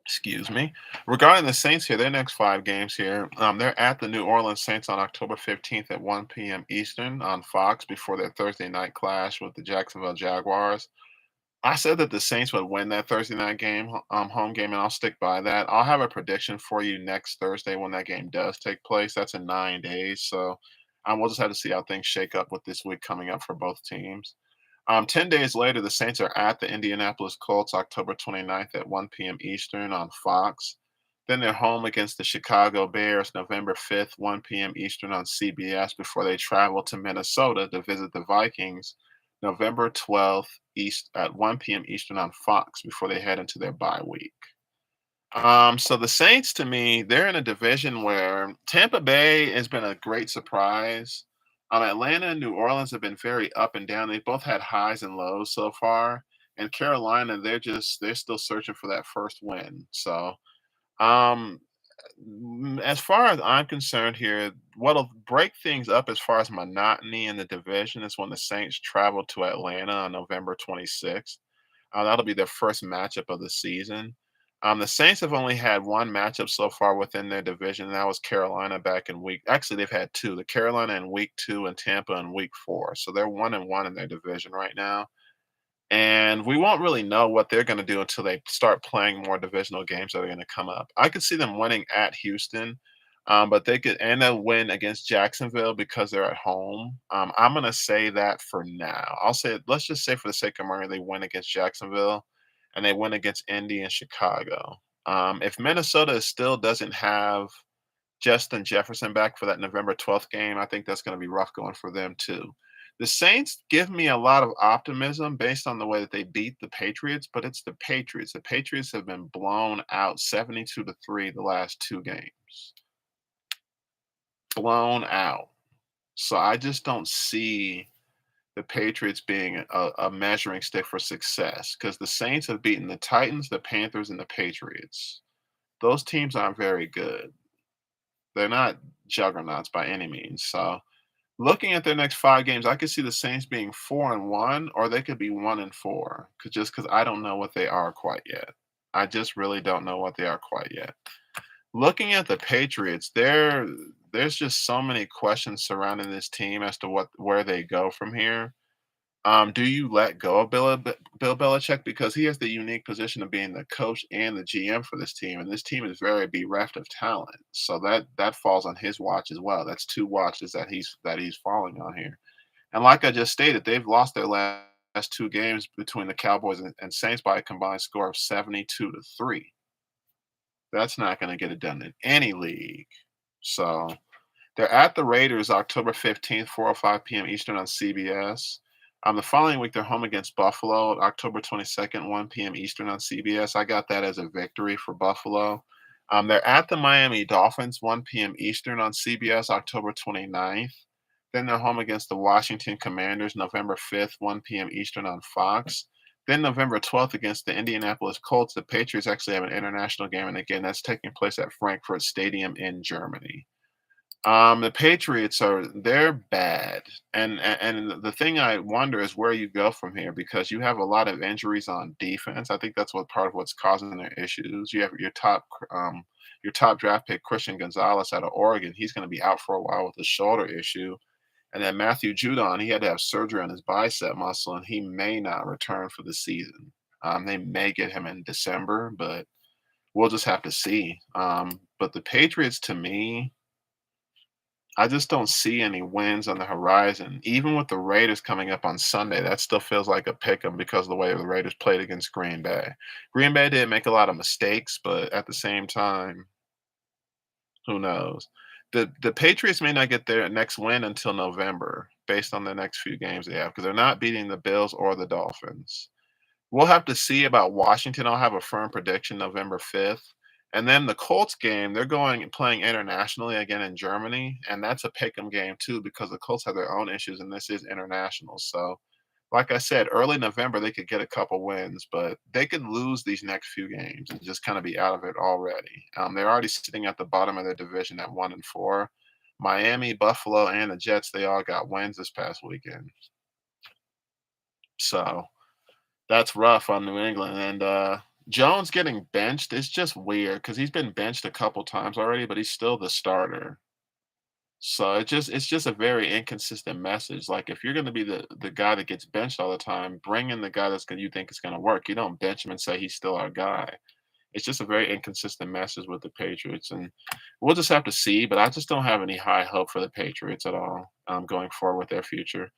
A: Excuse me. Regarding the Saints here, their next 5 games here, they're at the New Orleans Saints on October 15th at 1 p.m. Eastern on Fox before their Thursday night clash with the Jacksonville Jaguars. I said that the Saints would win that Thursday night game, home game, and I'll stick by that. I'll have a prediction for you next Thursday when that game does take place. That's in 9 days, so we'll just have to see how things shake up with this week coming up for both teams. 10 days later, the Saints are at the Indianapolis Colts October 29th at 1 p.m. Eastern on Fox. Then they're home against the Chicago Bears November 5th, 1 p.m. Eastern on CBS before they travel to Minnesota to visit the Vikings November 12th East at 1 p.m. Eastern on Fox before they head into their bye week. So the Saints, to me, they're in a division where Tampa Bay has been a great surprise. Atlanta and New Orleans have been very up and down. They both had highs and lows so far. And Carolina, they're still searching for that first win. So um, as far as I'm concerned here, what'll break things up as far as monotony in the division is when the Saints travel to Atlanta on November 26th. That'll be their first matchup of the season. The Saints have only had 1 matchup so far within their division, and that was Carolina back in actually, they've had 2, the Carolina in week 2 and Tampa in week 4. So they're 1-1 in their division right now. And we won't really know what they're going to do until they start playing more divisional games that are going to come up. I could see them winning at Houston. But they could end a win against Jacksonville because they're at home. I'm gonna say that for now. I'll say let's just say for the sake of argument, they win against Jacksonville and they win against Indy and Chicago. If Minnesota still doesn't have Justin Jefferson back for that November 12th game, I think that's going to be rough going for them too. The Saints give me a lot of optimism based on the way that they beat the Patriots, but it's the Patriots. The Patriots have been blown out 72-3 the last two games. Blown out. So I just don't see the Patriots being a measuring stick for success because the Saints have beaten the Titans, the Panthers, and the Patriots. Those teams aren't very good. They're not juggernauts by any means. So looking at their next 5 games, I could see the Saints being 4-1, or they could be 1-4, because I don't know what they are quite yet. I just really don't know what they are quite yet. Looking at the Patriots, there's just so many questions surrounding this team as to where they go from here. Do you let go of Bill Belichick because he has the unique position of being the coach and the GM for this team, and this team is very bereft of talent. So that falls on his watch as well. That's 2 watches that he's falling on here. And like I just stated, they've lost their last 2 games between the Cowboys and Saints by a combined score of 72-3. That's not going to get it done in any league. So they're at the Raiders October 15th, 4:05 p.m. Eastern on CBS. The following week, they're home against Buffalo, October 22nd, 1 p.m. Eastern on CBS. I got that as a victory for Buffalo. They're at the Miami Dolphins, 1 p.m. Eastern on CBS, October 29th. Then they're home against the Washington Commanders, November 5th, 1 p.m. Eastern on Fox. Then November 12th against the Indianapolis Colts. The Patriots actually have an international game, and again, that's taking place at Frankfurt Stadium in Germany. The Patriots they're bad, and the thing I wonder is where you go from here because you have a lot of injuries on defense. I think that's what part of what's causing their issues. You have your top draft pick Christian Gonzalez out of Oregon. He's going to be out for a while with a shoulder issue, and then Matthew Judon, he had to have surgery on his bicep muscle, and he may not return for the season. They may get him in December, but we'll just have to see. But the Patriots, to me, I just don't see any wins on the horizon. Even with the Raiders coming up on Sunday, that still feels like a pick 'em because of the way the Raiders played against Green Bay. Green Bay didn't make a lot of mistakes, but at the same time, who knows? The Patriots may not get their next win until November based on the next few games they have because they're not beating the Bills or the Dolphins. We'll have to see about Washington. I'll have a firm prediction November 5th. And then the Colts game, they're going and playing internationally again in Germany, and that's a pick 'em game too because the Colts have their own issues, and this is international. So, like I said, early November they could get a couple wins, but they could lose these next few games and just kind of be out of it already. They're already sitting at the bottom of their division at 1-4. Miami, Buffalo, and the Jets, they all got wins this past weekend. So that's rough on New England, and, Jones getting benched is just weird because 'cause he's been benched a couple times already, but he's still the starter. So it's just a very inconsistent message, like, if you're gonna be the guy that gets benched all the time, bring in the guy that's gonna you think is gonna work. You don't bench him and say he's still our guy. It's just a very inconsistent message with the Patriots, and we'll just have to see, but I just don't have any high hope for the Patriots at all, going forward with their future.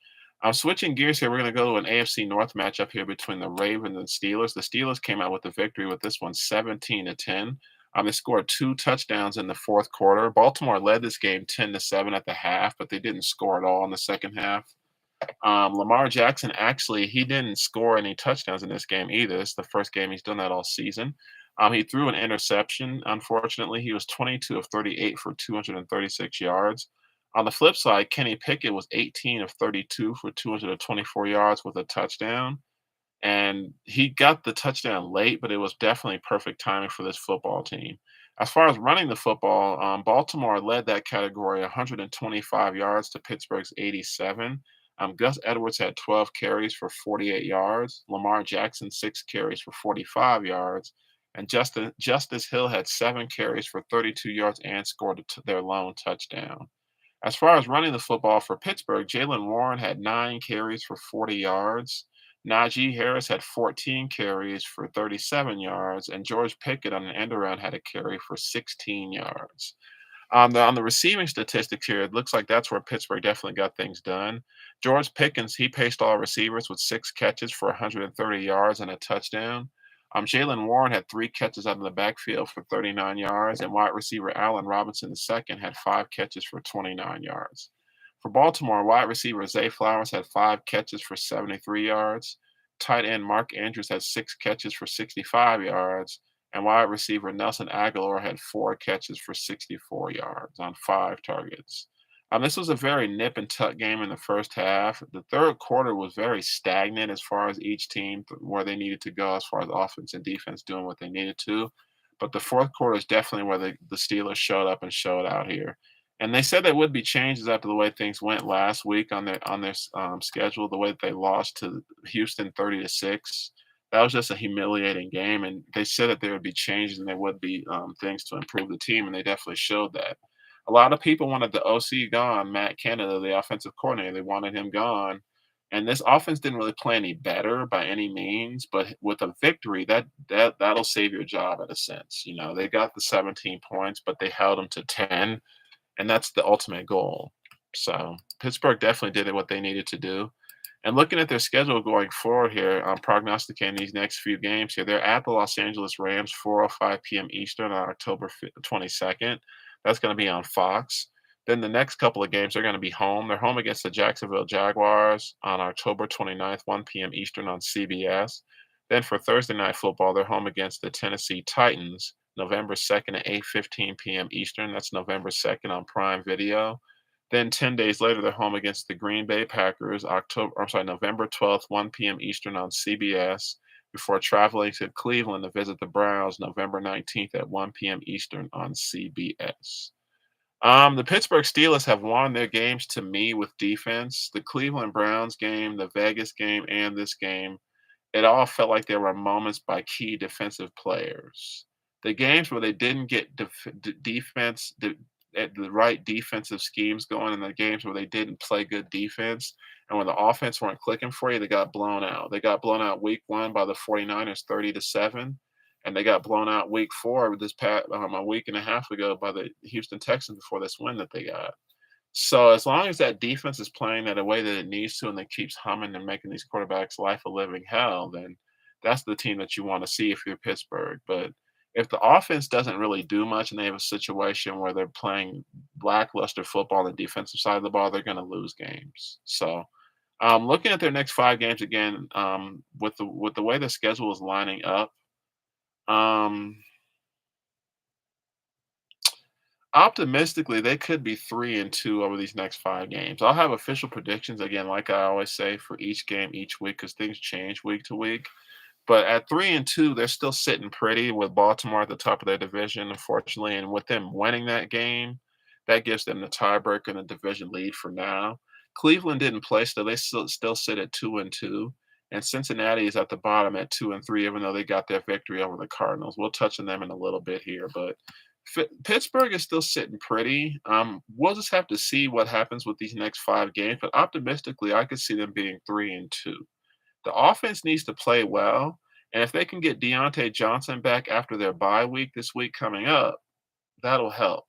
A: Switching gears here, we're gonna go to an AFC North matchup here between the Ravens and Steelers. The Steelers came out with the victory with this one 17-10. They scored 2 touchdowns in the 4th quarter. Baltimore led this game 10-7 at the half, but they didn't score at all in the second half. Lamar Jackson actually he didn't score any touchdowns in this game either. It's the first game he's done that all season. He threw an interception. Unfortunately, he was 22 of 38 for 236 yards. On the flip side, Kenny Pickett was 18 of 32 for 224 yards with a touchdown. And he got the touchdown late, but it was definitely perfect timing for this football team. As far as running the football, Baltimore led that category 125 yards to Pittsburgh's 87. Gus Edwards had 12 carries for 48 yards. Lamar Jackson, 6 carries for 45 yards. And Justice Hill had 7 carries for 32 yards and scored their lone touchdown. As far as running the football for Pittsburgh, Jalen Warren had 9 carries for 40 yards. Najee Harris had 14 carries for 37 yards, and George Pickett on an end around had a carry for 16 yards. On the receiving statistics here, it looks like that's where Pittsburgh definitely got things done. George Pickens, he paced all receivers with 6 catches for 130 yards and a touchdown. Jalen Warren had 3 catches out of the backfield for 39 yards, and wide receiver Allen Robinson II had 5 catches for 29 yards. For Baltimore, wide receiver Zay Flowers had 5 catches for 73 yards. Tight end Mark Andrews had 6 catches for 65 yards, and wide receiver Nelson Aguilar had 4 catches for 64 yards on 5 targets. This was a very nip and tuck game in the first half. The third quarter was very stagnant as far as each team where they needed to go, as far as offense and defense doing what they needed to. But the fourth quarter is definitely where the Steelers showed up and showed out here. And they said there would be changes after the way things went last week on their schedule, the way that they lost to Houston 30-6. That was just a humiliating game, and they said that there would be changes and there would be things to improve the team, and they definitely showed that. A lot of people wanted the OC gone, Matt Canada, the offensive coordinator. They wanted him gone, and this offense didn't really play any better by any means. But with a victory, that'll save your job in a sense. You know, they got the 17 points, but they held them to 10, and that's the ultimate goal. So Pittsburgh definitely did what they needed to do. And looking at their schedule going forward here, I'm prognosticating these next few games here. They're at the Los Angeles Rams, 4:05 p.m. Eastern on October 22nd. That's going to be on Fox. Then the next couple of games, they're going to be home. They're home against the Jacksonville Jaguars on October 29th, 1 p.m. Eastern on CBS. Then for Thursday Night Football, they're home against the Tennessee Titans, November 2nd at 8:15 p.m. Eastern. That's November 2nd on Prime Video. Then 10 days later, they're home against the Green Bay Packers, November 12th, 1 p.m. Eastern on CBS, before traveling to Cleveland to visit the Browns November 19th at 1 p.m. Eastern on CBS. The Pittsburgh Steelers have won their games to me with defense. The Cleveland Browns game, the Vegas game, and this game, it all felt like there were moments by key defensive players. The games where they didn't get defense, at the right defensive schemes going, in the games where they didn't play good defense and when the offense weren't clicking for you, they got blown out. They got blown out week 1 by the 49ers 30-7, and they got blown out week 4 this past a week and a half ago by the Houston Texans before this win that they got. So as long as that defense is playing that a way that it needs to and that keeps humming and making these quarterbacks' life a living hell, then that's the team that you want to see if you're Pittsburgh. But if the offense doesn't really do much and they have a situation where they're playing lackluster football on the defensive side of the ball, they're going to lose games. So looking at their next 5 games again, with the way the schedule is lining up, um, optimistically, they could be 3-2 over these next 5 games. I'll have official predictions again, like I always say, for each game each week because things change week to week. But at 3-2, they're still sitting pretty with Baltimore at the top of their division, unfortunately. And with them winning that game, that gives them the tiebreaker and the division lead for now. Cleveland didn't play, so they still sit at 2-2. And Cincinnati is at the bottom at 2-3, even though they got their victory over the Cardinals. We'll touch on them in a little bit here, but Pittsburgh is still sitting pretty. We'll just have to see what happens with these next 5 games. But optimistically, I could see them being 3-2. The offense needs to play well, and if they can get Deontay Johnson back after their bye week this week coming up, that'll help.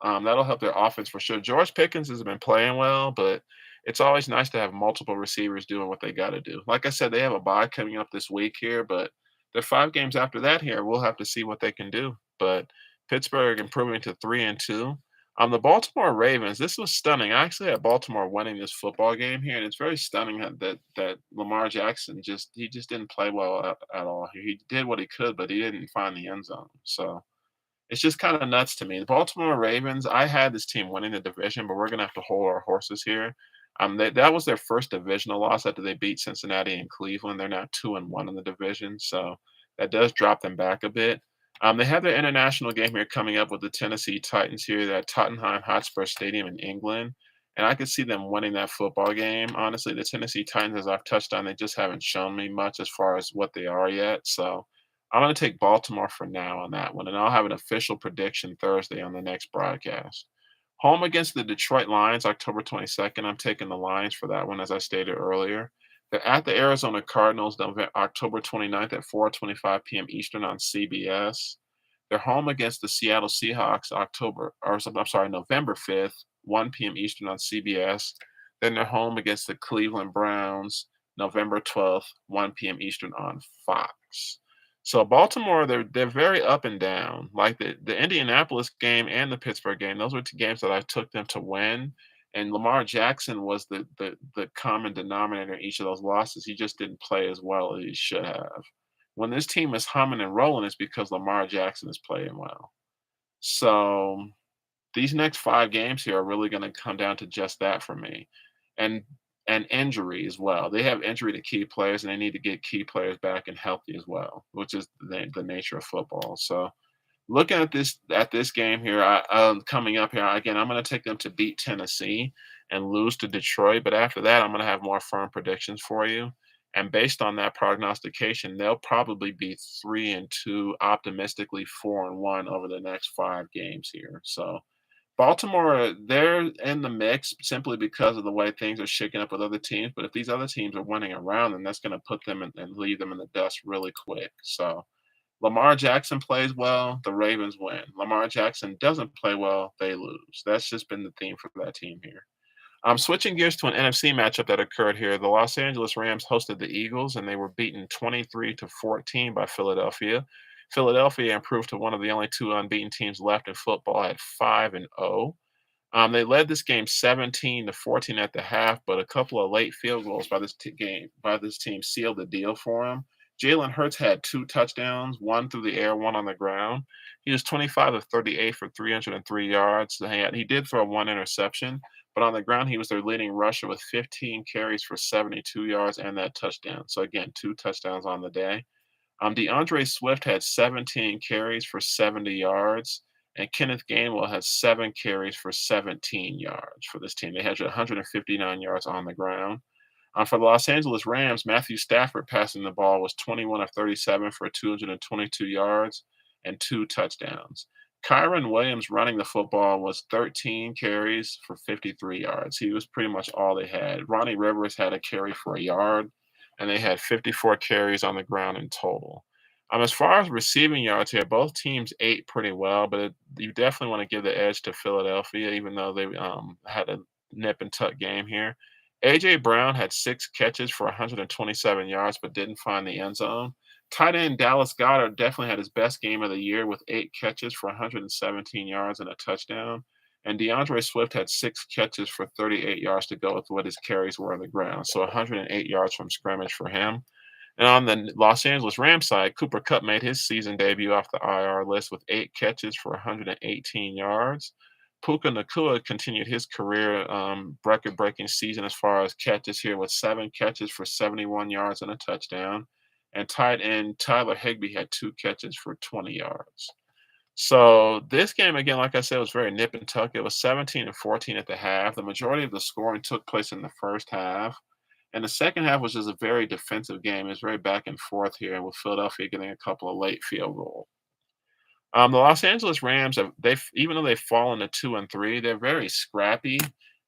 A: That'll help their offense for sure. George Pickens has been playing well, but it's always nice to have multiple receivers doing what they got to do. Like I said, they have a bye coming up this week here, but they're 5 games after that here. We'll have to see what they can do. But Pittsburgh improving to 3-2. The Baltimore Ravens, this was stunning. I actually had Baltimore winning this football game here, and it's very stunning that Lamar Jackson just didn't play well at all. He did what he could, but he didn't find the end zone. So it's just kind of nuts to me. The Baltimore Ravens, I had this team winning the division, but we're going to have to hold our horses here. That was their first divisional loss after they beat Cincinnati and Cleveland. They're now 2-1 in the division, so that does drop them back a bit. They have their international game here coming up with the Tennessee Titans here at Tottenham Hotspur Stadium in England, and I could see them winning that football game. Honestly, the Tennessee Titans, as I've touched on, they just haven't shown me much as far as what they are yet. So I'm going to take Baltimore for now on that one, and I'll have an official prediction Thursday on the next broadcast. Home against the Detroit Lions, October 22nd. I'm taking the Lions for that one, as I stated earlier. They're at the Arizona Cardinals, October 29th at 4:25 p.m. Eastern on CBS. They're home against the Seattle Seahawks I'm sorry, November 5th, 1 p.m. Eastern on CBS. Then they're home against the Cleveland Browns, November 12th, 1 p.m. Eastern on Fox. So Baltimore, they're very up and down. Like the Indianapolis game and the Pittsburgh game, those were two games that I took them to win. And Lamar Jackson was the common denominator in each of those losses. He just didn't play as well as he should have. When this team is humming and rolling, it's because Lamar Jackson is playing well. So these next 5 games here are really gonna come down to just that for me, and injury as well. They have injury to key players, and they need to get key players back and healthy as well, which is the nature of football. So looking at this game here, coming up here, again, I'm gonna take them to beat Tennessee and lose to Detroit, but after that, I'm gonna have more firm predictions for you, and based on that prognostication, they'll probably be 3-2, optimistically 4-1 over the next 5 games here. So Baltimore, they're in the mix simply because of the way things are shaking up with other teams, but if these other teams are winning around, then that's gonna put them in and leave them in the dust really quick. So Lamar Jackson plays well, the Ravens win. Lamar Jackson doesn't play well, they lose. That's just been the theme for that team here. Switching gears to an NFC matchup that occurred here, the Los Angeles Rams hosted the Eagles, and they were beaten 23-14 by Philadelphia. Philadelphia improved to one of the only 2 unbeaten teams left in football at 5-0. They led this game 17-14 at the half, but a couple of late field goals by this team sealed the deal for them. Jalen Hurts had 2 touchdowns, one through the air, one on the ground. He was 25 of 38 for 303 yards. He did throw 1 interception, but on the ground, he was their leading rusher with 15 carries for 72 yards and that touchdown. So again, 2 touchdowns on the day. DeAndre Swift had 17 carries for 70 yards, and Kenneth Gainwell had 7 carries for 17 yards for this team. They had 159 yards on the ground. For the Los Angeles Rams, Matthew Stafford passing the ball was 21 of 37 for 222 yards and 2 touchdowns. Kyron Williams running the football was 13 carries for 53 yards. He was pretty much all they had. Ronnie Rivers had a carry for a yard, and they had 54 carries on the ground in total. As far as receiving yards here, both teams ate pretty well, but you definitely want to give the edge to Philadelphia, even though they had a nip and tuck game here. A.J. Brown had 6 catches for 127 yards, but didn't find the end zone. Tight end Dallas Goedert definitely had his best game of the year with 8 catches for 117 yards and a touchdown. And DeAndre Swift had 6 catches for 38 yards to go with what his carries were on the ground. So 108 yards from scrimmage for him. And on the Los Angeles Rams side, Cooper Kupp made his season debut off the IR list with 8 catches for 118 yards. Puka Nacua continued his career record-breaking season as far as catches here with 7 catches for 71 yards and a touchdown. And tight end Tyler Higbee had 2 catches for 20 yards. So this game, again, like I said, was very nip and tuck. It was 17-14 at the half. The majority of the scoring took place in the first half. And the second half was just a very defensive game. It was very back and forth here, with Philadelphia getting a couple of late field goals. The Los Angeles Rams, even though they've fallen to 2-3, they're very scrappy,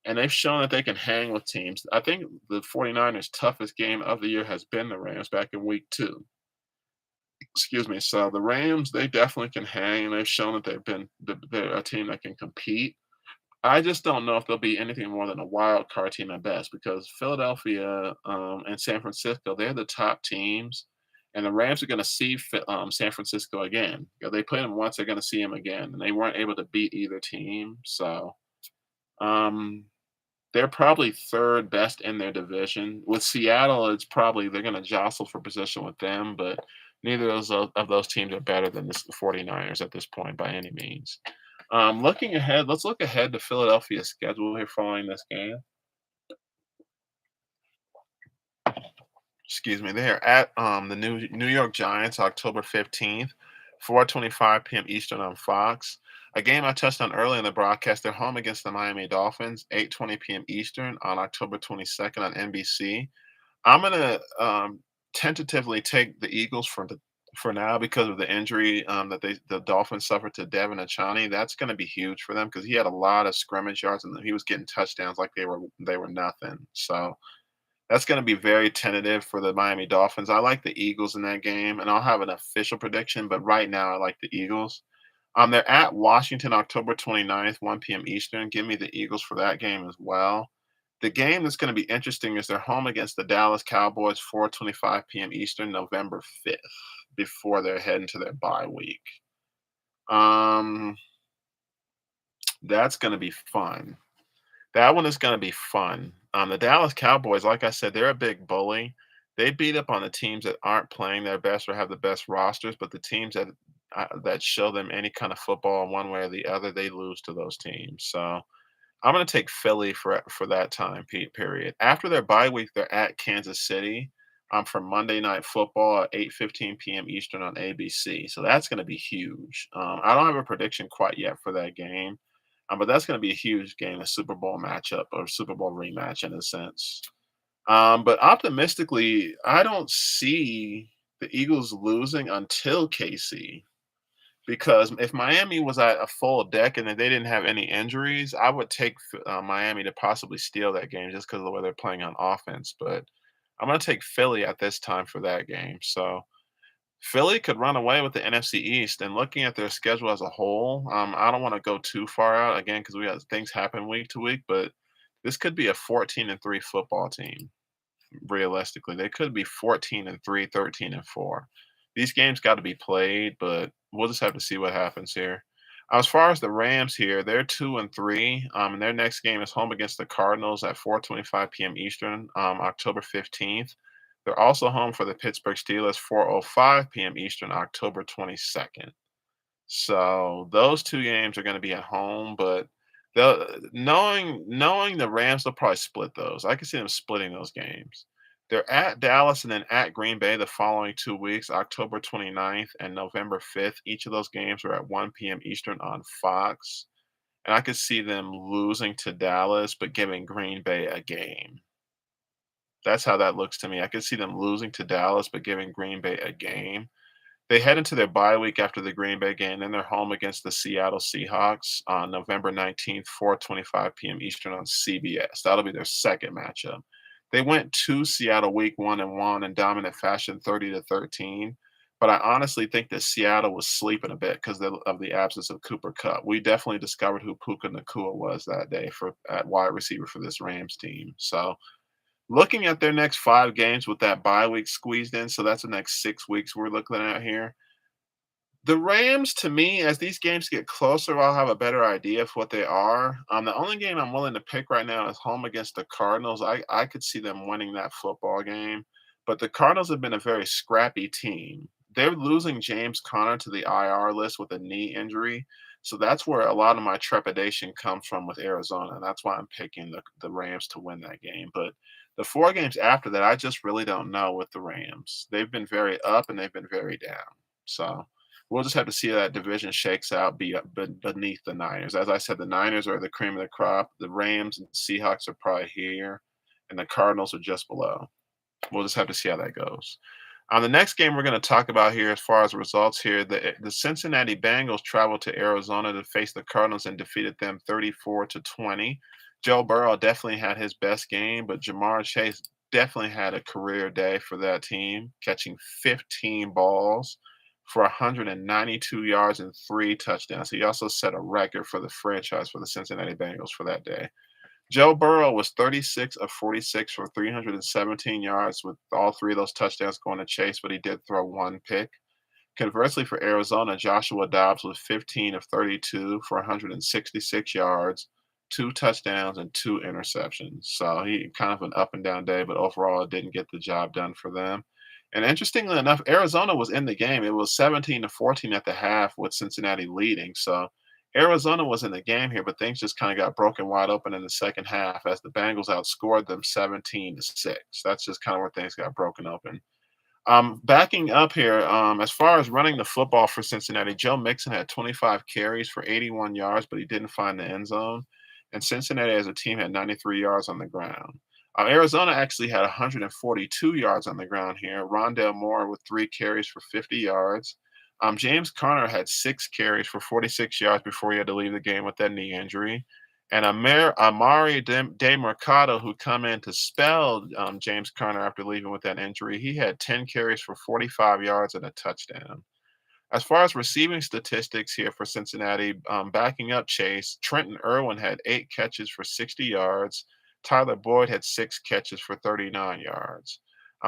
A: and they've shown that they can hang with teams. I think the 49ers' toughest game of the year has been the Rams back in week 2. Excuse me. So the Rams, they definitely can hang, and they've shown that they're a team that can compete. I just don't know if they'll be anything more than a wild card team at best, because Philadelphia and San Francisco, they're the top teams, and the Rams are going to see San Francisco again. They played them once, they're going to see them again, and they weren't able to beat either team. So um, they're probably third best in their division. With Seattle, it's probably they're going to jostle for position with them, but neither of those teams are better than the 49ers at this point by any means. Looking ahead, let's look ahead to Philadelphia's schedule here following this game. Excuse me. They are at the New York Giants October 15th, 4:25 p.m. Eastern on Fox. A game I touched on earlier in the broadcast. They're home against the Miami Dolphins, 8:20 p.m. Eastern on October 22nd on NBC. I'm gonna tentatively take the Eagles for now because of the injury that the Dolphins suffered to Devin Achani. That's going to be huge for them because he had a lot of scrimmage yards and he was getting touchdowns like they were nothing. So that's going to be very tentative for the Miami Dolphins. I like the Eagles in that game, and I'll have an official prediction, but right now I like the Eagles. They're at Washington October 29th, 1 p.m. Eastern. Give me the Eagles for that game as well. The game that's going to be interesting is they're home against the Dallas Cowboys, 4:25 p.m. Eastern, November 5th, before they're heading to their bye week. Um, that's going to be fun. That one is going to be fun. The Dallas Cowboys, like I said, they're a big bully. They beat up on the teams that aren't playing their best or have the best rosters, but the teams that show them any kind of football in one way or the other, they lose to those teams. So I'm going to take Philly for that period. After their bye week, they're at Kansas City for Monday Night Football at 8:15 p.m. Eastern on ABC. So that's going to be huge. I don't have a prediction quite yet for that game, but that's going to be a huge game, a Super Bowl matchup or Super Bowl rematch in a sense. But optimistically, I don't see the Eagles losing until KC. Because if Miami was at a full deck and if they didn't have any injuries, I would take Miami to possibly steal that game just because of the way they're playing on offense. But I'm going to take Philly at this time for that game. So Philly could run away with the NFC East. And looking at their schedule as a whole, I don't want to go too far out again because we have things happen week to week. But this could be a 14-3 football team. Realistically, they could be 14-3, 13-4. These games got to be played, but we'll just have to see what happens here. As far as the Rams here, they're 2-3. And their next game is home against the Cardinals at 4:25 p.m. Eastern, October 15th. They're also home for the Pittsburgh Steelers, 4:05 p.m. Eastern, October 22nd. So those two games are going to be at home, but knowing the Rams, they'll probably split those. I can see them splitting those games. They're at Dallas and then at Green Bay the following 2 weeks, October 29th and November 5th. Each of those games are at 1 p.m. Eastern on Fox. And I could see them losing to Dallas, but giving Green Bay a game. That's how that looks to me. I could see them losing to Dallas, but giving Green Bay a game. They head into their bye week after the Green Bay game, then they're home against the Seattle Seahawks on November 19th, 4:25 p.m. Eastern on CBS. That'll be their second matchup. They went to Seattle week one and won in dominant fashion, 30-13. But I honestly think that Seattle was sleeping a bit because of the absence of Cooper Kupp. We definitely discovered who Puka Nacua was that day at wide receiver for this Rams team. So looking at their next 5 games with that bye week squeezed in, so that's the next 6 weeks we're looking at here. The Rams, to me, as these games get closer, I'll have a better idea of what they are. The only game I'm willing to pick right now is home against the Cardinals. I could see them winning that football game, but the Cardinals have been a very scrappy team. They're losing James Conner to the IR list with a knee injury. So that's where a lot of my trepidation comes from with Arizona. And that's why I'm picking the Rams to win that game. But the 4 games after that, I just really don't know with the Rams. They've been very up and they've been very down. So we'll just have to see how that division shakes out beneath the Niners. As I said, the Niners are the cream of the crop. The Rams and Seahawks are probably here, and the Cardinals are just below. We'll just have to see how that goes. On the next game we're going to talk about here, as far as results here, the Cincinnati Bengals traveled to Arizona to face the Cardinals and defeated them 34-20. Joe Burrow definitely had his best game, but Jamar Chase definitely had a career day for that team, catching 15 balls for 192 yards and 3 touchdowns. He also set a record for the franchise for the Cincinnati Bengals for that day. Joe Burrow was 36 of 46 for 317 yards, with all 3 of those touchdowns going to Chase, but he did throw 1 pick. Conversely, for Arizona, Joshua Dobbs was 15 of 32 for 166 yards, 2 touchdowns, and 2 interceptions. So he kind of an up and down day, but overall it didn't get the job done for them. And interestingly enough, Arizona was in the game. It was 17-14 at the half with Cincinnati leading. So Arizona was in the game here, but things just kind of got broken wide open in the second half as the Bengals outscored them 17-6. That's just kind of where things got broken open. Backing up here, as far as running the football for Cincinnati, Joe Mixon had 25 carries for 81 yards, but he didn't find the end zone. And Cincinnati as a team had 93 yards on the ground. Arizona actually had 142 yards on the ground here. Rondale Moore with 3 carries for 50 yards. James Conner had 6 carries for 46 yards before he had to leave the game with that knee injury. And Amari DeMercado, who come in to spell James Conner after leaving with that injury, he had 10 carries for 45 yards and a touchdown. As far as receiving statistics here for Cincinnati, backing up Chase, Trenton Irwin had 8 catches for 60 yards. Tyler Boyd had 6 catches for 39 yards.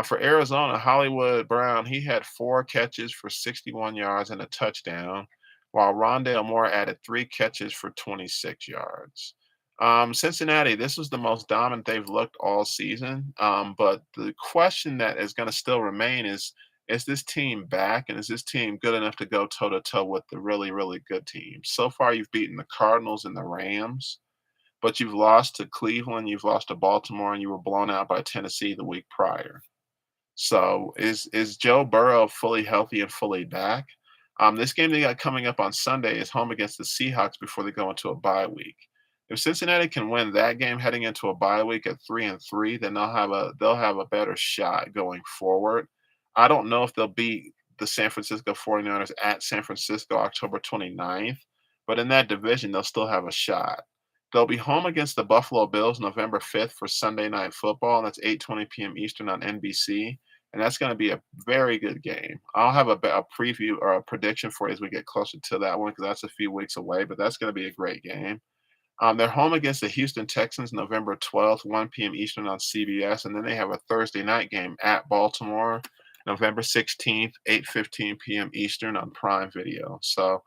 A: For Arizona, Hollywood Brown, he had 4 catches for 61 yards and a touchdown, while Rondale Moore added 3 catches for 26 yards. Cincinnati, this was the most dominant they've looked all season. But the question that is going to still remain is this team back and is this team good enough to go toe to toe with the really, really good teams? So far, you've beaten the Cardinals and the Rams, but you've lost to Cleveland, you've lost to Baltimore, and you were blown out by Tennessee the week prior. So is Joe Burrow fully healthy and fully back? This game they got coming up on Sunday is home against the Seahawks before they go into a bye week. If Cincinnati can win that game heading into a bye week at 3-3, then they'll have a better shot going forward. I don't know if they'll beat the San Francisco 49ers at San Francisco October 29th, but in that division they'll still have a shot. They'll be home against the Buffalo Bills November 5th for Sunday Night Football, and that's 8:20 p.m. Eastern on NBC, and that's gonna be a very good game. I'll have a preview or a prediction for you as we get closer to that one because that's a few weeks away, but that's gonna be a great game. They're home against the Houston Texans November 12th, 1 p.m. Eastern on CBS, and then they have a Thursday night game at Baltimore November 16th, 8:15 p.m. Eastern on Prime Video. So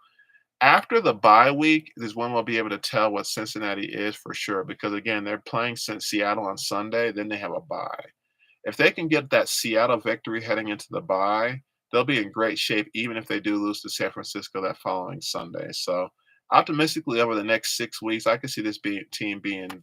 A: after the bye week is when we'll be able to tell what Cincinnati is for sure. Because again, they're playing Seattle on Sunday, then they have a bye. If they can get that Seattle victory heading into the bye, they'll be in great shape, even if they do lose to San Francisco that following Sunday. So optimistically, over the next 6 weeks, I can see this team being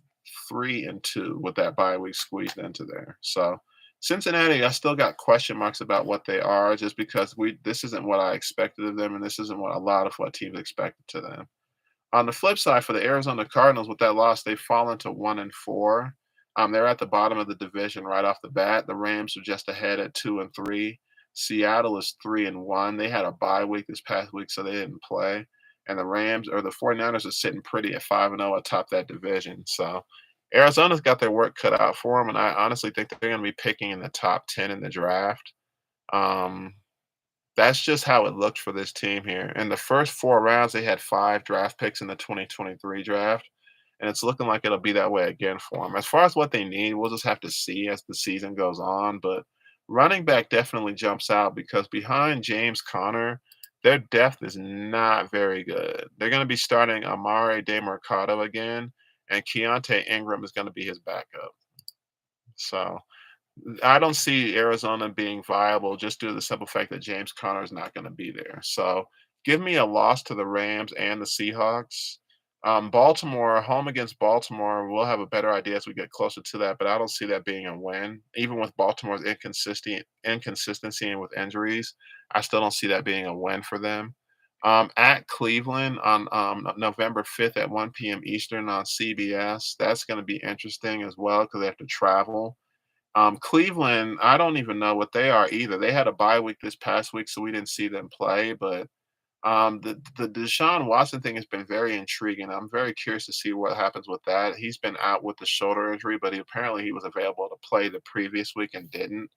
A: 3-2 with that bye week squeezed into there. So Cincinnati, I still got question marks about what they are, just because we this isn't what I expected of them, and this isn't what a lot of what teams expected to them. On the flip side, for the Arizona Cardinals, with that loss, they've fallen to 1-4. They're at the bottom of the division right off the bat. The Rams are just ahead at 2-3. Seattle is 3-1. They had a bye week this past week, so they didn't play. And the Rams or the 49ers are sitting pretty at 5-0 atop that division. So Arizona's got their work cut out for them, and I honestly think that they're going to be picking in the top 10 in the draft. Um, that's just how it looked for this team here. In the first 4 rounds, they had 5 draft picks in the 2023 draft, and it's looking like it'll be that way again for them. As far as what they need, we'll just have to see as the season goes on. But running back definitely jumps out because behind James Conner, their depth is not very good. They're going to be starting Amare DeMercado again, and Keontae Ingram is going to be his backup. So I don't see Arizona being viable just due to the simple fact that James Conner is not going to be there. So give me a loss to the Rams and the Seahawks. Baltimore, home against Baltimore, we'll have a better idea as we get closer to that, but I don't see that being a win. Even with Baltimore's inconsistency and with injuries, I still don't see that being a win for them. At Cleveland on November 5th at 1 p.m. Eastern on CBS, that's going to be interesting as well because they have to travel. Cleveland, I don't even know what they are either. They had a bye week this past week, so we didn't see them play. But the Deshaun Watson thing has been very intriguing. I'm very curious to see what happens with that. He's been out with the shoulder injury, but he was available to play the previous week and didn't.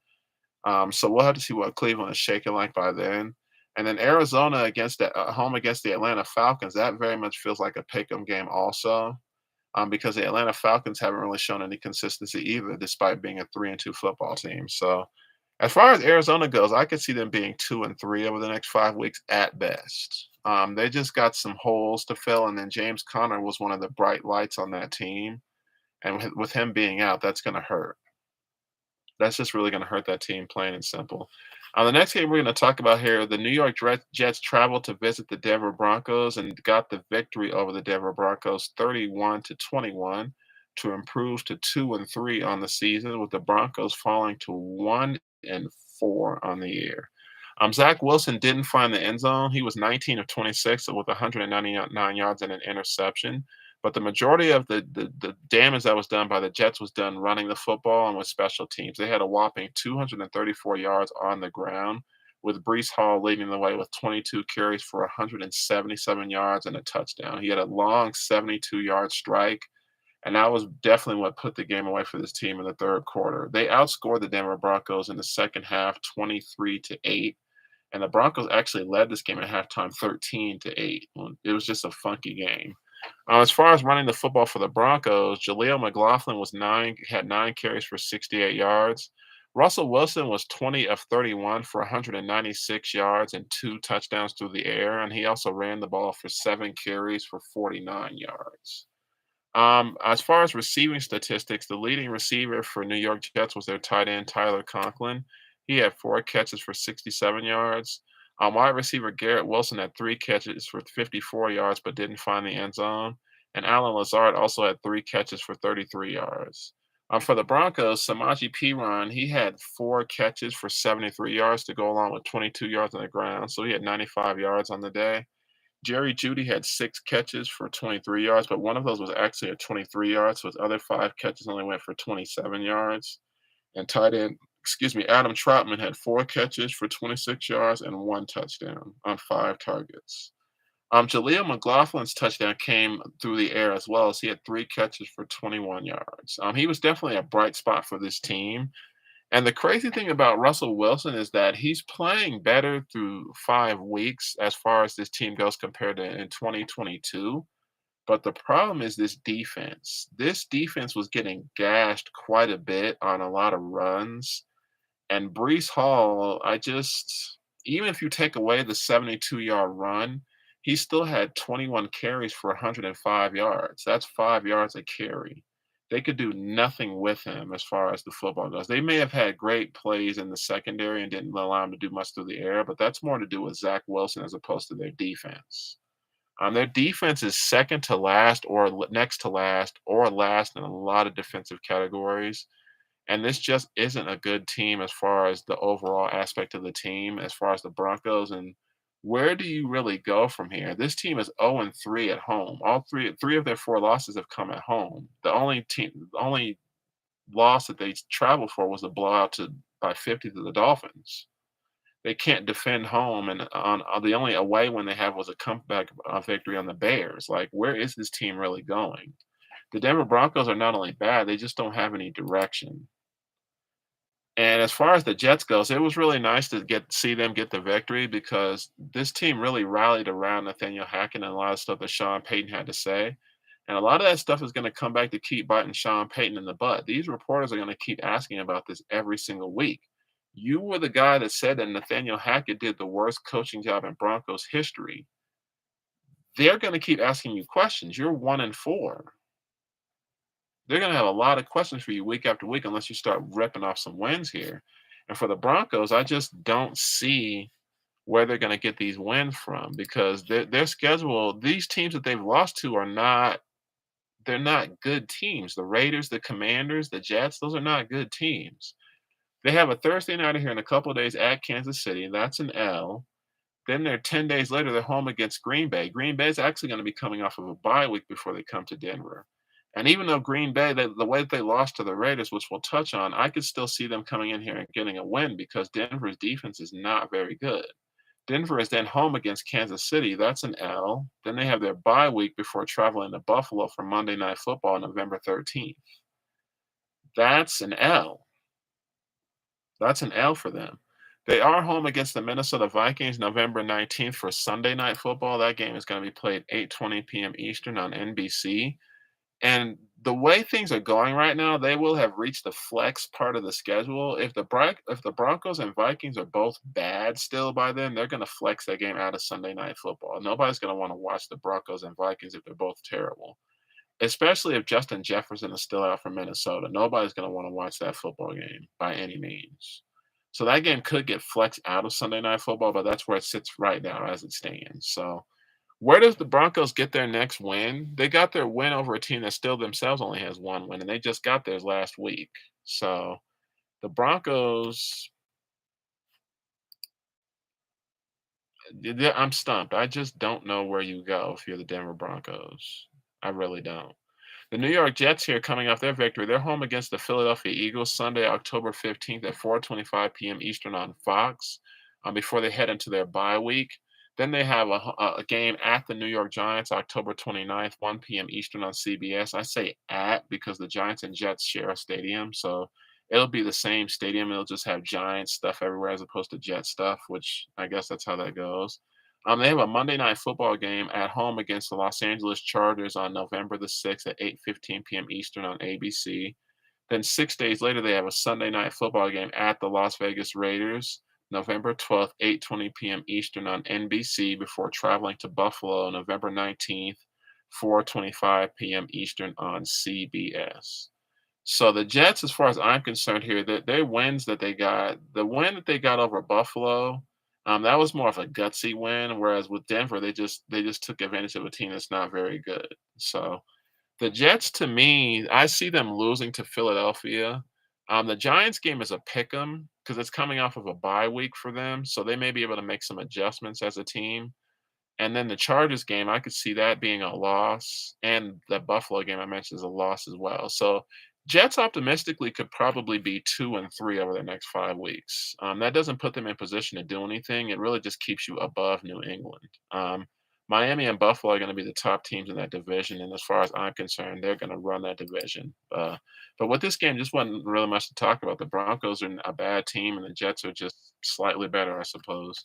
A: So we'll have to see what Cleveland is shaking like by then. And then Arizona against the home against the Atlanta Falcons. That very much feels like a pick'em game also because the Atlanta Falcons haven't really shown any consistency either, despite being a 3-2 football team. So, as far as Arizona goes, I could see them being 2-3 over the next 5 weeks at best. They just got some holes to fill, and then James Conner was one of the bright lights on that team. And with him being out, that's going to hurt. That's just really going to hurt that team, plain and simple. The next game we're going to talk about here, the New York Jets traveled to visit the Denver Broncos and got the victory over the Denver Broncos 31-21 to improve to 2-3 on the season, with the Broncos falling to 1-4 on the year. Zach Wilson didn't find the end zone. He was 19 of 26 with 199 yards and an interception. But the majority of the damage that was done by the Jets was done running the football and with special teams. They had a whopping 234 yards on the ground, with Breece Hall leading the way with 22 carries for 177 yards and a touchdown. He had a long 72-yard strike, and that was definitely what put the game away for this team in the third quarter. They outscored the Denver Broncos in the second half 23-8. and the Broncos actually led this game at halftime 13-8. It was just a funky game. As far as running the football for the Broncos, Jaleel McLaughlin had 9 carries for 68 yards. Russell Wilson was 20 of 31 for 196 yards and 2 touchdowns through the air, and he also ran the ball for 7 carries for 49 yards. As far as receiving statistics, the leading receiver for New York Jets was their tight end, Tyler Conklin. He had 4 catches for 67 yards. Wide receiver Garrett Wilson had 3 catches for 54 yards, but didn't find the end zone. And Alan Lazard also had 3 catches for 33 yards. For the Broncos, Samaje Perine, he had 4 catches for 73 yards to go along with 22 yards on the ground. So he had 95 yards on the day. Jerry Jeudy had 6 catches for 23 yards, but one of those was actually at 23 yards, so his other 5 catches only went for 27 yards. And Adam Troutman had 4 catches for 26 yards and 1 touchdown on 5 targets. Jaleel McLaughlin's touchdown came through the air as well, as he had 3 catches for 21 yards. He was definitely a bright spot for this team. And the crazy thing about Russell Wilson is that he's playing better through 5 weeks as far as this team goes compared to in 2022. But the problem is this defense. This defense was getting gashed quite a bit on a lot of runs. And Breece Hall, even if you take away the 72-yard run, he still had 21 carries for 105 yards. That's 5 yards a carry. They could do nothing with him as far as the football goes. They may have had great plays in the secondary and didn't allow him to do much through the air, but that's more to do with Zach Wilson as opposed to their defense. Their defense is second to last or next to last or last in a lot of defensive categories. And this just isn't a good team as far as the overall aspect of the team, as far as the Broncos. And where do you really go from here? This team is 0-3 at home. All three of their 4 losses have come at home. The only loss that they traveled for was a blowout by 50 to the Dolphins. They can't defend home, and the only away win they have was a comeback victory on the Bears. Like, where is this team really going? The Denver Broncos are not only bad, they just don't have any direction. And as far as the Jets goes, it was really nice to see them get the victory because this team really rallied around Nathaniel Hackett and a lot of stuff that Sean Payton had to say. And a lot of that stuff is going to come back to keep biting Sean Payton in the butt. These reporters are going to keep asking about this every single week. You were the guy that said that Nathaniel Hackett did the worst coaching job in Broncos history. They're going to keep asking you questions. You're 1-4. They're going to have a lot of questions for you week after week unless you start ripping off some wins here. And for the Broncos, I just don't see where they're going to get these wins from because their schedule, these teams that they've lost to they're not good teams. The Raiders, the Commanders, the Jets, those are not good teams. They have a Thursday nighter here in a couple of days at Kansas City. That's an L. Then they're 10 days later, they're home against Green Bay. Green Bay is actually going to be coming off of a bye week before they come to Denver. And even though Green Bay, the way that they lost to the Raiders, which we'll touch on, I could still see them coming in here and getting a win because Denver's defense is not very good. Denver is then home against Kansas City. That's an L. Then they have their bye week before traveling to Buffalo for Monday Night Football on November 13th. That's an L. That's an L for them. They are home against the Minnesota Vikings November 19th for Sunday Night Football. That game is going to be played 8:20 p.m. Eastern on NBC. And the way things are going right now, they will have reached the flex part of the schedule. If the Broncos and Vikings are both bad still by then, they're going to flex that game out of Sunday Night Football. Nobody's going to want to watch the Broncos and Vikings if they're both terrible, especially if Justin Jefferson is still out for Minnesota. Nobody's going to want to watch that football game by any means. So that game could get flexed out of Sunday Night Football, but that's where it sits right now as it stands. So where does the Broncos get their next win? They got their win over a team that still themselves only has 1 win, and they just got theirs last week. So the Broncos, I'm stumped. I just don't know where you go if you're the Denver Broncos. I really don't. The New York Jets here coming off their victory. They're home against the Philadelphia Eagles Sunday, October 15th at 4:25 p.m. Eastern on Fox before they head into their bye week. Then they have a game at the New York Giants October 29th, 1 p.m. Eastern on CBS. I say at because the Giants and Jets share a stadium, so it'll be the same stadium. It'll just have Giants stuff everywhere as opposed to Jet stuff, which I guess that's how that goes. They have a Monday night football game at home against the Los Angeles Chargers on November the 6th at 8:15 p.m. Eastern on ABC. Then 6 days later, they have a Sunday night football game at the Las Vegas Raiders, November 12th, 8:20 p.m. Eastern on NBC before traveling to Buffalo November 19th, 4:25 p.m. Eastern on CBS. So the Jets, as far as I'm concerned here, their wins that they got, the win that they got over Buffalo, that was more of a gutsy win, whereas with Denver, they just took advantage of a team that's not very good. So the Jets, to me, I see them losing to Philadelphia. The Giants game is a pick 'em because it's coming off of a bye week for them, so they may be able to make some adjustments as a team. And then the Chargers game, I could see that being a loss, and the Buffalo game I mentioned is a loss as well. So Jets optimistically could probably be 2-3 over the next 5 weeks. That doesn't put them in position to do anything. It really just keeps you above New England. Miami and Buffalo are going to be the top teams in that division, and as far as I'm concerned, they're going to run that division. But with this game, just wasn't really much to talk about. The Broncos are a bad team, and the Jets are just slightly better, I suppose.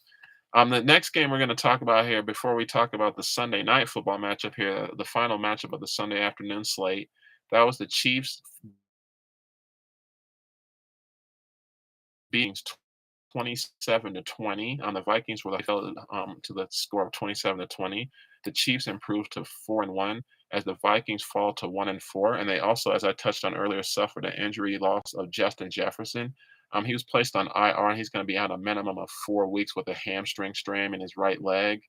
A: The next game we're going to talk about here, before we talk about the Sunday night football matchup here, the final matchup of the Sunday afternoon slate, that was the Chiefs beating 27-20. The Vikings were fell to the score of 27-20. The Chiefs improved to 4-1 as the Vikings fall to 1-4. And they also, as I touched on earlier, suffered an injury loss of Justin Jefferson. He was placed on IR and he's going to be out a minimum of 4 weeks with a hamstring strain in his right leg.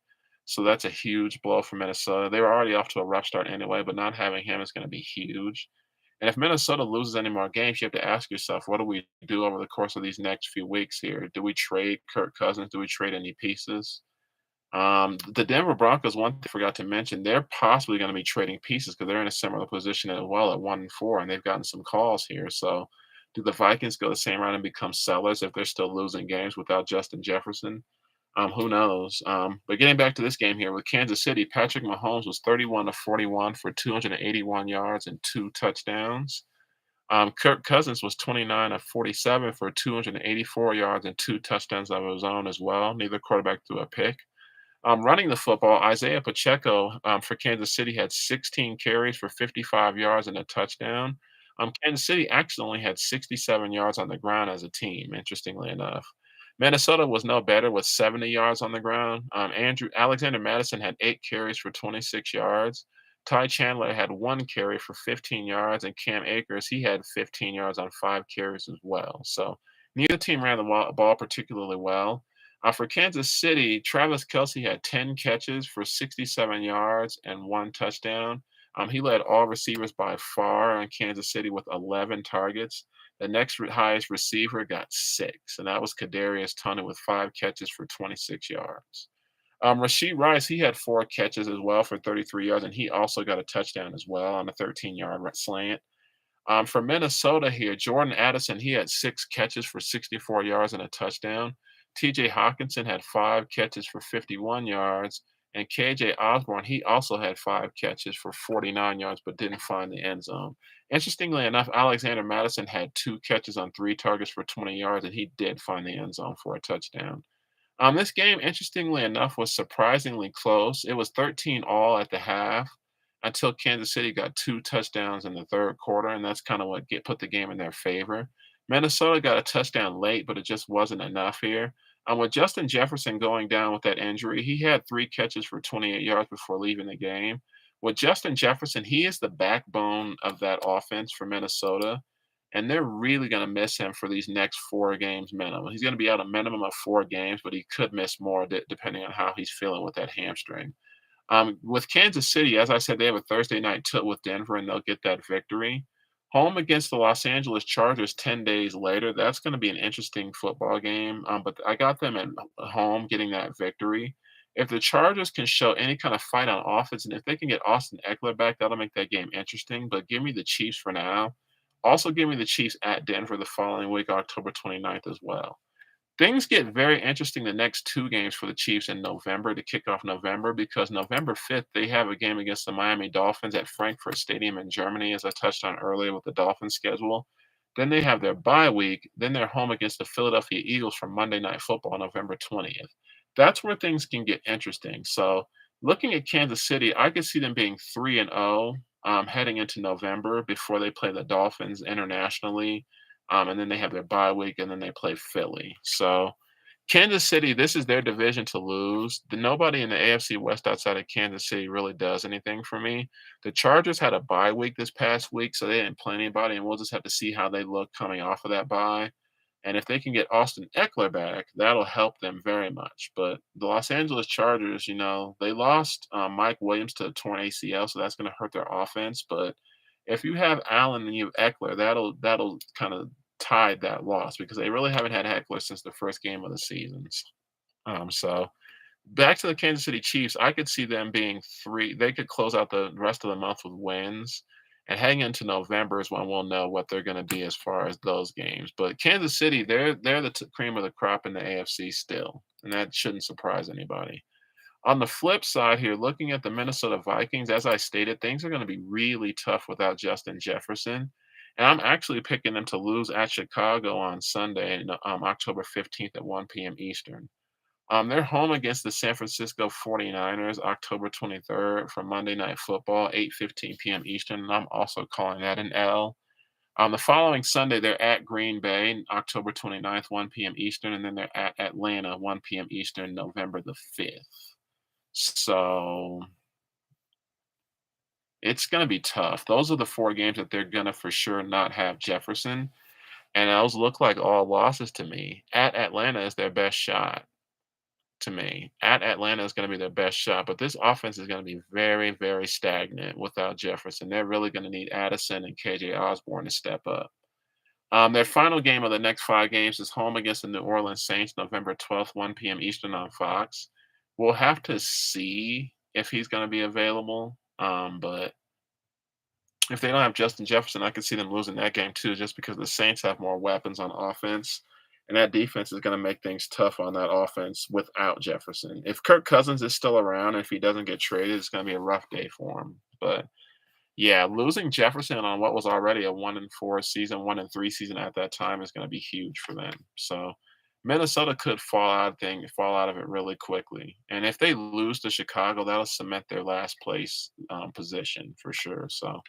A: So that's a huge blow for Minnesota. They were already off to a rough start anyway, but not having him is going to be huge. And if Minnesota loses any more games, you have to ask yourself, what do we do over the course of these next few weeks here? Do we trade Kirk Cousins? Do we trade any pieces? The Denver Broncos, one thing I forgot to mention, they're possibly going to be trading pieces because they're in a similar position as well at 1-4, and they've gotten some calls here. So, do the Vikings go the same route and become sellers if they're still losing games without Justin Jefferson? Who knows? But getting back to this game here with Kansas City, Patrick Mahomes was 31 of 41 for 281 yards and 2 touchdowns. Kirk Cousins was 29 of 47 for 284 yards and 2 touchdowns of his own as well. Neither quarterback threw a pick. Running the football, Isaiah Pacheco for Kansas City had 16 carries for 55 yards and a touchdown. Kansas City actually only had 67 yards on the ground as a team, interestingly enough. Minnesota was no better with 70 yards on the ground. Andrew Alexander Madison had 8 carries for 26 yards. Ty Chandler had 1 carry for 15 yards, and Cam Akers, he had 15 yards on 5 carries as well. So neither team ran the ball particularly well. For Kansas City, Travis Kelce had 10 catches for 67 yards and 1 touchdown. He led all receivers by far in Kansas City with 11 targets. The next highest receiver got 6, and that was Kadarius Toney with 5 catches for 26 yards. Rashee Rice, he had 4 catches as well for 33 yards, and he also got a touchdown as well on a 13-yard slant. For Minnesota here, Jordan Addison, he had 6 catches for 64 yards and a touchdown. TJ Hawkinson had 5 catches for 51 yards. And KJ Osborne, he also had 5 catches for 49 yards, but didn't find the end zone. Interestingly enough, Alexander Madison had 2 catches on 3 targets for 20 yards, and he did find the end zone for a touchdown. This game, interestingly enough, was surprisingly close. It was 13 all at the half until Kansas City got 2 touchdowns in the third quarter, and that's kind of what put the game in their favor. Minnesota got a touchdown late, but it just wasn't enough here. With Justin Jefferson going down with that injury, he had 3 catches for 28 yards before leaving the game. With Justin Jefferson, he is the backbone of that offense for Minnesota, and they're really going to miss him for these next 4 games minimum. He's going to be out a minimum of 4 games, but he could miss more depending on how he's feeling with that hamstring. With Kansas City, as I said, they have a Thursday night tilt with Denver, and they'll get that victory. Home against the Los Angeles Chargers 10 days later. That's going to be an interesting football game. But I got them at home getting that victory. If the Chargers can show any kind of fight on offense, and if they can get Austin Eckler back, that'll make that game interesting. But give me the Chiefs for now. Also, give me the Chiefs at Denver the following week, October 29th as well. Things get very interesting the next 2 games for the Chiefs in November to kick off November because November 5th, they have a game against the Miami Dolphins at Frankfurt Stadium in Germany, as I touched on earlier with the Dolphins schedule. Then they have their bye week. Then they're home against the Philadelphia Eagles for Monday Night Football on November 20th. That's where things can get interesting. So, looking at Kansas City, I could see them being 3-0 heading into November before they play the Dolphins internationally. And then they have their bye week, and then they play Philly. So, Kansas City, this is their division to lose. Nobody in the AFC West outside of Kansas City really does anything for me. The Chargers had a bye week this past week, so they didn't play anybody, and we'll just have to see how they look coming off of that bye. And if they can get Austin Eckler back, that'll help them very much. But the Los Angeles Chargers, they lost Mike Williams to a torn ACL, so that's going to hurt their offense. But if you have Allen and you have Eckler, that'll kind of tide that loss because they really haven't had Eckler since the first game of the season. So back to the Kansas City Chiefs, I could see them being three. They could close out the rest of the month with wins. And heading into November is when we'll know what they're going to be as far as those games. But Kansas City, they're the cream of the crop in the AFC still, and that shouldn't surprise anybody. On the flip side here, looking at the Minnesota Vikings, as I stated, things are going to be really tough without Justin Jefferson. And I'm actually picking them to lose at Chicago on Sunday, October 15th at 1 p.m. Eastern. They're home against the San Francisco 49ers October 23rd for Monday Night Football, 8:15 p.m. Eastern, and I'm also calling that an L. The following Sunday, they're at Green Bay, October 29th, 1 p.m. Eastern, and then they're at Atlanta, 1 p.m. Eastern, November the 5th. So it's going to be tough. Those are the four games that they're going to for sure not have Jefferson, and those look like all losses to me. At Atlanta is their best shot. To me. At Atlanta is gonna be their best shot, but this offense is gonna be very, very stagnant without Jefferson. They're really gonna need Addison and KJ Osborne to step up. Their final game of the next 5 games is home against the New Orleans Saints, November 12th, 1 p.m. Eastern on Fox. We'll have to see if he's gonna be available, but if they don't have Justin Jefferson, I could see them losing that game too, just because the Saints have more weapons on offense, and that defense is going to make things tough on that offense without Jefferson. If Kirk Cousins is still around, and if he doesn't get traded, it's going to be a rough day for him. But yeah, losing Jefferson on what was already a 1-4 season, 1-3 season at that time is going to be huge for them. So Minnesota could fall out of it really quickly, and if they lose to Chicago, that'll cement their last place position for sure. So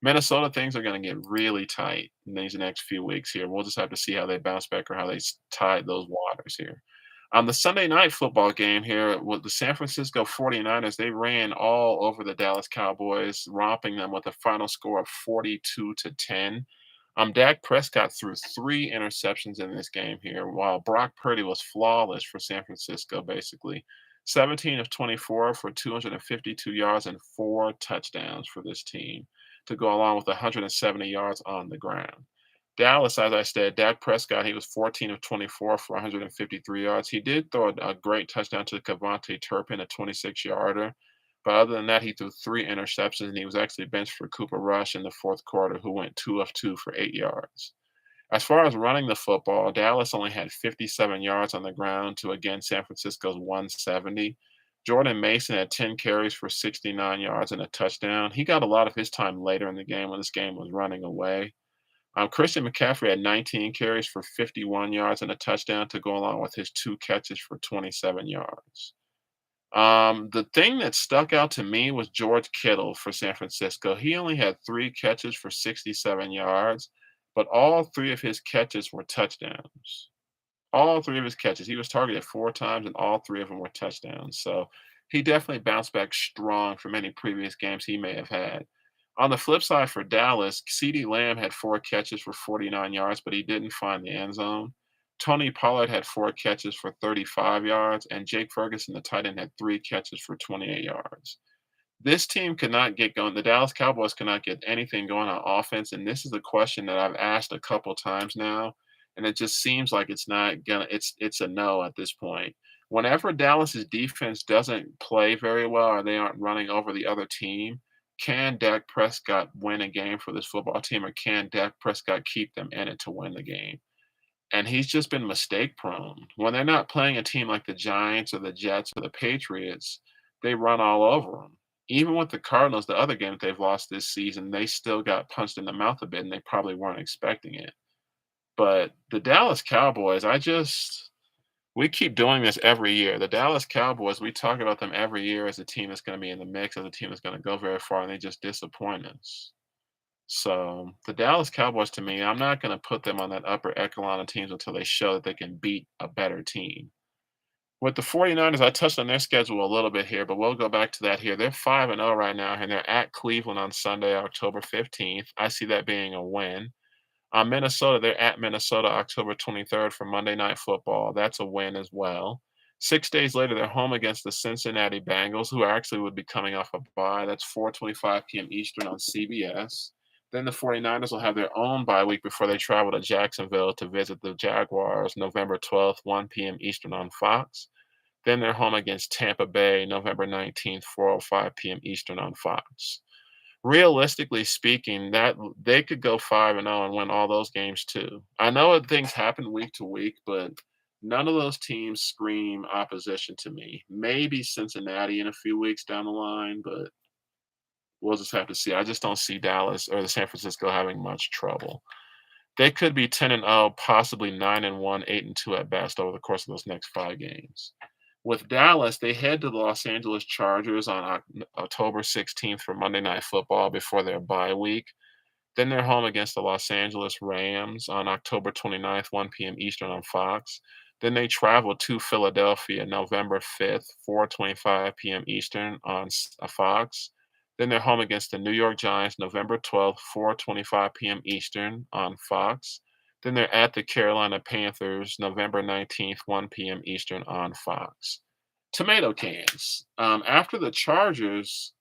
A: Minnesota, things are going to get really tight in these next few weeks here. We'll just have to see how they bounce back or how they tide those waters here. On the Sunday night football game here with the San Francisco 49ers, they ran all over the Dallas Cowboys, romping them with a final score of 42 to 10. Dak Prescott threw 3 interceptions in this game here, while Brock Purdy was flawless for San Francisco, basically. 17 of 24 for 252 yards and 4 touchdowns for this team to go along with 170 yards on the ground. Dallas, as I said, Dak Prescott, he was 14 of 24 for 153 yards. He did throw a great touchdown to Cavante Turpin, a 26-yarder. But other than that, he threw 3 interceptions, and he was actually benched for Cooper Rush in the fourth quarter, who went 2 of 2 for 8 yards. As far as running the football, Dallas only had 57 yards on the ground to, again, San Francisco's 170. Jordan Mason had 10 carries for 69 yards and a touchdown. He got a lot of his time later in the game when this game was running away. Christian McCaffrey had 19 carries for 51 yards and a touchdown to go along with his 2 catches for 27 yards. The thing that stuck out to me was George Kittle for San Francisco. He only had 3 catches for 67 yards, but all 3 of his catches were touchdowns. All 3 of his catches. He was targeted 4 times, and all 3 of them were touchdowns. So he definitely bounced back strong from any previous games he may have had. On the flip side for Dallas, CeeDee Lamb had 4 catches for 49 yards, but he didn't find the end zone. Tony Pollard had 4 catches for 35 yards, and Jake Ferguson, the tight end, had 3 catches for 28 yards. This team could not get going. The Dallas Cowboys cannot get anything going on offense, and this is a question that I've asked a couple times now, and it just seems like it's not gonna. It's a no at this point. Whenever Dallas's defense doesn't play very well or they aren't running over the other team, can Dak Prescott win a game for this football team, or can Dak Prescott keep them in it to win the game? And he's just been mistake prone. When they're not playing a team like the Giants or the Jets or the Patriots, they run all over him. Even with the Cardinals, the other game that they've lost this season, they still got punched in the mouth a bit, and they probably weren't expecting it. But the Dallas Cowboys, we keep doing this every year. The Dallas Cowboys, we talk about them every year as a team that's gonna be in the mix, as a team that's gonna go very far, and they just disappoint us. So, the Dallas Cowboys, to me, I'm not gonna put them on that upper echelon of teams until they show that they can beat a better team. With the 49ers, I touched on their schedule a little bit here, but we'll go back to that here. They're 5-0 right now, and they're at Cleveland on Sunday, October 15th. I see that being a win. Minnesota, they're at Minnesota October 23rd for Monday Night Football. That's a win as well. 6 days later, they're home against the Cincinnati Bengals, who actually would be coming off a bye. That's 4:25 p.m. Eastern on CBS. Then the 49ers will have their own bye week before they travel to Jacksonville to visit the Jaguars November 12th, 1 p.m. Eastern on Fox. Then they're home against Tampa Bay November 19th, 4:05 p.m. Eastern on Fox. Realistically speaking, that they could go 5-0 and win all those games too. I know that things happen week to week, but none of those teams scream opposition to me. Maybe Cincinnati in a few weeks down the line, but we'll just have to see. I just don't see Dallas or the San Francisco having much trouble. They could be 10-0, possibly 9-1, 8-2 at best over the course of those next 5 games. With Dallas, they head to the Los Angeles Chargers on October 16th for Monday Night Football before their bye week. Then they're home against the Los Angeles Rams on October 29th, 1 p.m. Eastern on Fox. Then they travel to Philadelphia November 5th, 4:25 p.m. Eastern on Fox. Then they're home against the New York Giants November 12th, 4:25 p.m. Eastern on Fox. Then they're at the Carolina Panthers November 19th, 1 p.m. Eastern on Fox. Tomato cans. After the Chargers,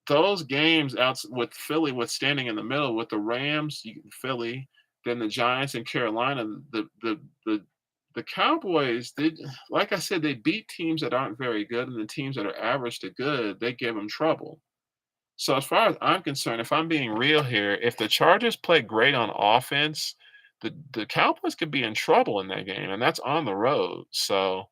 A: those games out with Philly, with standing in the middle with the Rams, Philly, then the Giants and Carolina. The Cowboys, they, like I said, they beat teams that aren't very good, and the teams that are average to good, they give them trouble. So as far as I'm concerned, if I'm being real here, if the Chargers play great on offense, the Cowboys could be in trouble in that game, and that's on the road. So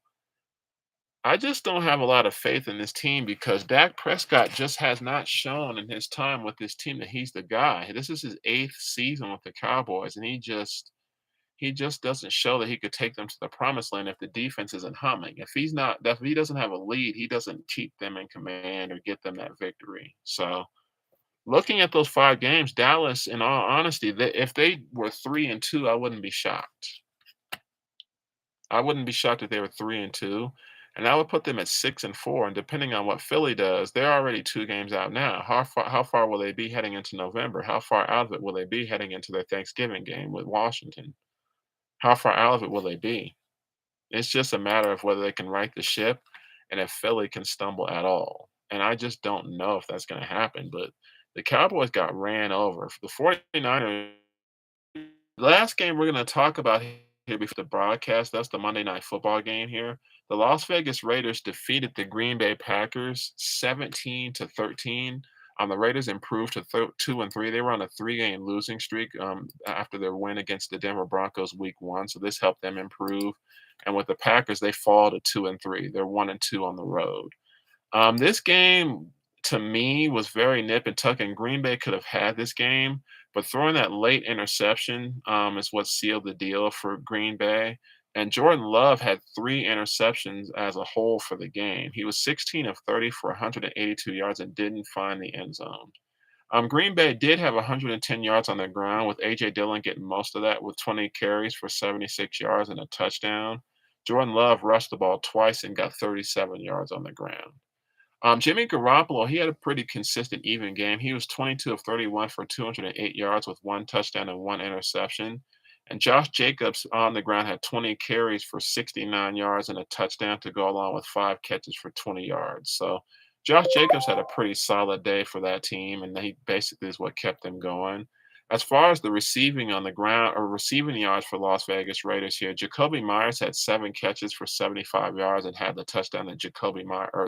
A: I just don't have a lot of faith in this team because Dak Prescott just has not shown in his time with this team that he's the guy. This is his 8th season with the Cowboys, and he just doesn't show that he could take them to the promised land if the defense isn't humming. If he doesn't have a lead, he doesn't keep them in command or get them that victory. So looking at those 5 games, Dallas, in all honesty, if they were 3-2, I wouldn't be shocked. I wouldn't be shocked if they were 3-2, and I would put them at 6-4. And depending on what Philly does, they're already 2 games out now. How far will they be heading into November? How far out of it will they be heading into their Thanksgiving game with Washington? How far out of it will they be? It's just a matter of whether they can right the ship and if Philly can stumble at all. And I just don't know if that's going to happen. But the Cowboys got ran over. The 49ers, last game we're going to talk about here before the broadcast, that's the Monday Night Football game here. The Las Vegas Raiders defeated the Green Bay Packers 17-13. The Raiders improved to 2-3. They were on a 3-game losing streak after their win against the Denver Broncos week 1. So this helped them improve. And with the Packers, they fall to 2-3. They're 1-2 on the road. This game to me was very nip and tuck, and Green Bay could have had this game, but throwing that late interception is what sealed the deal for Green Bay. And Jordan Love had 3 interceptions as a whole for the game. He was 16 of 30 for 182 yards and didn't find the end zone. Green Bay did have 110 yards on the ground, with A.J. Dillon getting most of that with 20 carries for 76 yards and a touchdown. Jordan Love rushed the ball twice and got 37 yards on the ground. Jimmy Garoppolo, he had a pretty consistent, even game. He was 22 of 31 for 208 yards with 1 touchdown and 1 interception. And Josh Jacobs on the ground had 20 carries for 69 yards and a touchdown to go along with 5 catches for 20 yards. So Josh Jacobs had a pretty solid day for that team, and he basically is what kept them going. As far as the receiving on the ground or receiving yards for Las Vegas Raiders here, Jacoby Myers had 7 catches for 75 yards and had the touchdown that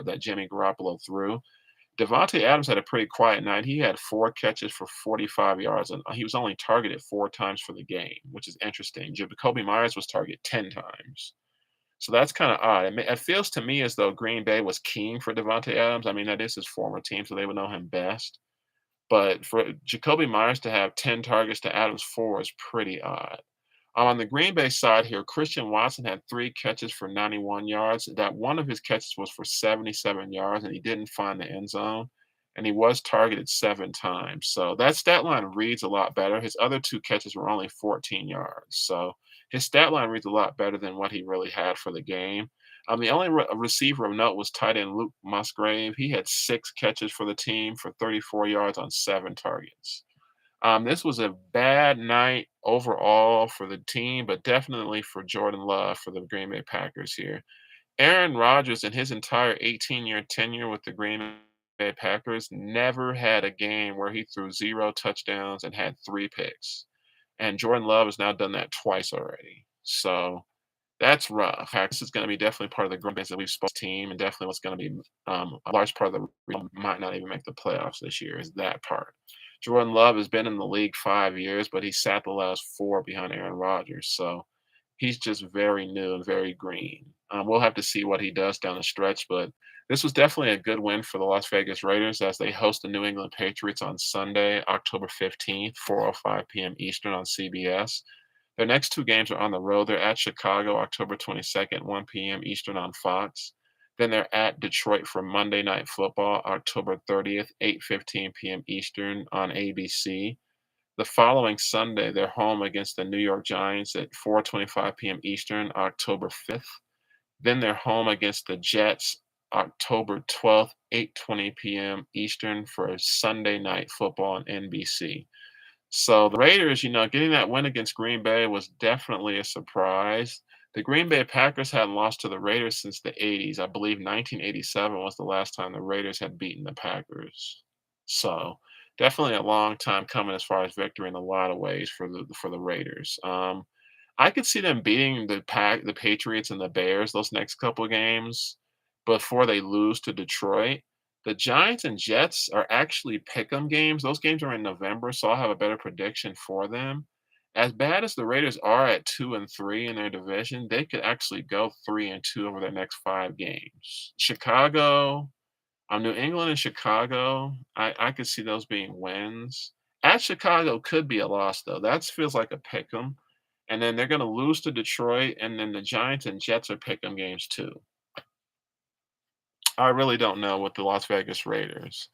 A: that Jimmy Garoppolo threw. Devontae Adams had a pretty quiet night. He had 4 catches for 45 yards, and he was only targeted 4 times for the game, which is interesting. Jacoby Myers was targeted 10 times. So that's kind of odd. It feels to me as though Green Bay was keen for Devontae Adams. I mean, that is his former team, so they would know him best. But for Jacoby Myers to have 10 targets to Adams' 4 is pretty odd. On the Green Bay side here, Christian Watson had 3 catches for 91 yards. That one of his catches was for 77 yards, and he didn't find the end zone. And he was targeted 7 times. So that stat line reads a lot better. His other 2 catches were only 14 yards. So his stat line reads a lot better than what he really had for the game. The only receiver of note was tight end Luke Musgrave. He had 6 catches for the team for 34 yards on 7 targets. This was a bad night overall for the team, but definitely for Jordan Love for the Green Bay Packers here. Aaron Rodgers, in his entire 18-year tenure with the Green Bay Packers, never had a game where he threw 0 touchdowns and had 3 picks. And Jordan Love has now done that twice already. So that's rough. This is going to be definitely part of the growing pains that we've spoken team, and definitely what's going to be a large part of the reason might not even make the playoffs this year is that part. Jordan Love has been in the league 5 years, but he sat the last 4 behind Aaron Rodgers. So he's just very new and very green. We'll have to see what he does down the stretch, but this was definitely a good win for the Las Vegas Raiders as they host the New England Patriots on Sunday, October 15th, 4:05 p.m. Eastern on CBS. Their next 2 games are on the road. They're at Chicago, October 22nd, 1 p.m. Eastern on Fox. Then they're at Detroit for Monday Night Football, October 30th, 8:15 p.m. Eastern on ABC. The following Sunday, they're home against the New York Giants at 4:25 p.m. Eastern, October 5th. Then they're home against the Jets, October 12th, 8:20 p.m. Eastern for Sunday Night Football on NBC. So the Raiders, getting that win against Green Bay was definitely a surprise. The Green Bay Packers hadn't lost to the Raiders since the 80s. I believe 1987 was the last time the Raiders had beaten the Packers. So definitely a long time coming as far as victory in a lot of ways for the Raiders. I could see them beating the Patriots and the Bears those next couple of games before they lose to Detroit. The Giants and Jets are actually pick'em games. Those games are in November, so I'll have a better prediction for them. As bad as the Raiders are at 2-3 in their division, they could actually go 3-2 over their next 5 games. Chicago, New England and Chicago, I could see those being wins. At Chicago could be a loss though. That feels like a pick'em. And then they're going to lose to Detroit, and then the Giants and Jets are pick'em games too. I really don't know with the Las Vegas Raiders.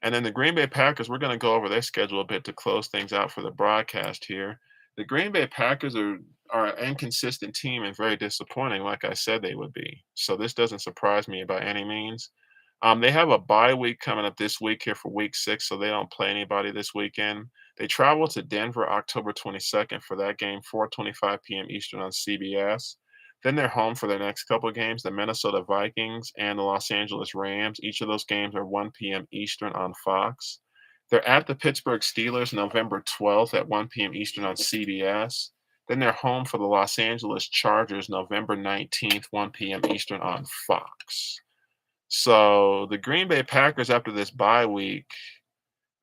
A: And then the Green Bay Packers, we're going to go over their schedule a bit to close things out for the broadcast here. The Green Bay Packers are an inconsistent team and very disappointing, like I said they would be. So this doesn't surprise me by any means. They have a bye week coming up this week here for week 6, so they don't play anybody this weekend. They travel to Denver October 22nd for that game, 4:25 p.m. Eastern on CBS. Then they're home for their next couple of games, the Minnesota Vikings and the Los Angeles Rams. Each of those games are 1 p.m. Eastern on Fox. They're at the Pittsburgh Steelers November 12th at 1 p.m. Eastern on CBS. Then they're home for the Los Angeles Chargers November 19th, 1 p.m. Eastern on Fox. So the Green Bay Packers, after this bye week,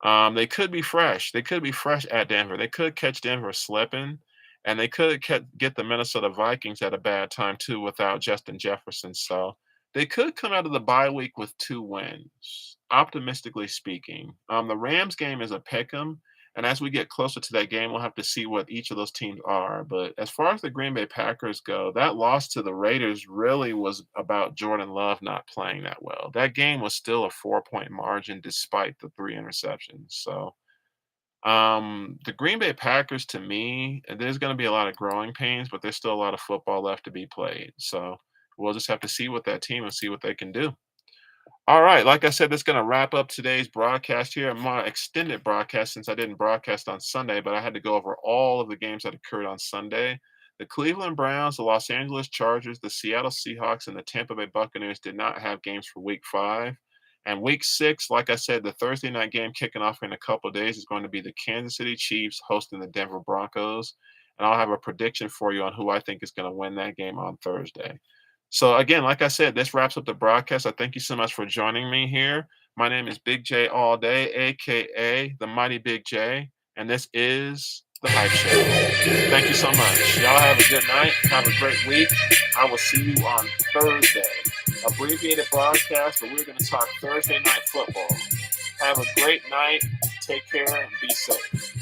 A: they could be fresh. They could be fresh at Denver. They could catch Denver slipping, and they could get the Minnesota Vikings at a bad time too without Justin Jefferson. So they could come out of the bye week with 2 wins, optimistically speaking. The Rams game is a pick 'em, and as we get closer to that game, we'll have to see what each of those teams are. But as far as the Green Bay Packers go, that loss to the Raiders really was about Jordan Love not playing that well. That game was still a 4-point margin despite the 3 interceptions. So the Green Bay Packers, to me, there's going to be a lot of growing pains, but there's still a lot of football left to be played. So we'll just have to see what that team and see what they can do. All right, like I said, that's going to wrap up today's broadcast here. A more extended broadcast since I didn't broadcast on Sunday, but I had to go over all of the games that occurred on Sunday. The Cleveland Browns, the Los Angeles Chargers, the Seattle Seahawks, and the Tampa Bay Buccaneers did not have games for Week 5. And Week 6, like I said, the Thursday night game kicking off in a couple of days is going to be the Kansas City Chiefs hosting the Denver Broncos. And I'll have a prediction for you on who I think is going to win that game on Thursday. So again, like I said, this wraps up the broadcast. I thank you so much for joining me here. My name is Big J All Day, aka the Mighty Big J, and this is the Hype Show. Thank you so much. Y'all have a good night. Have a great week. I will see you on Thursday. Abbreviated broadcast, but we're going to talk Thursday night football. Have a great night. Take care and be safe.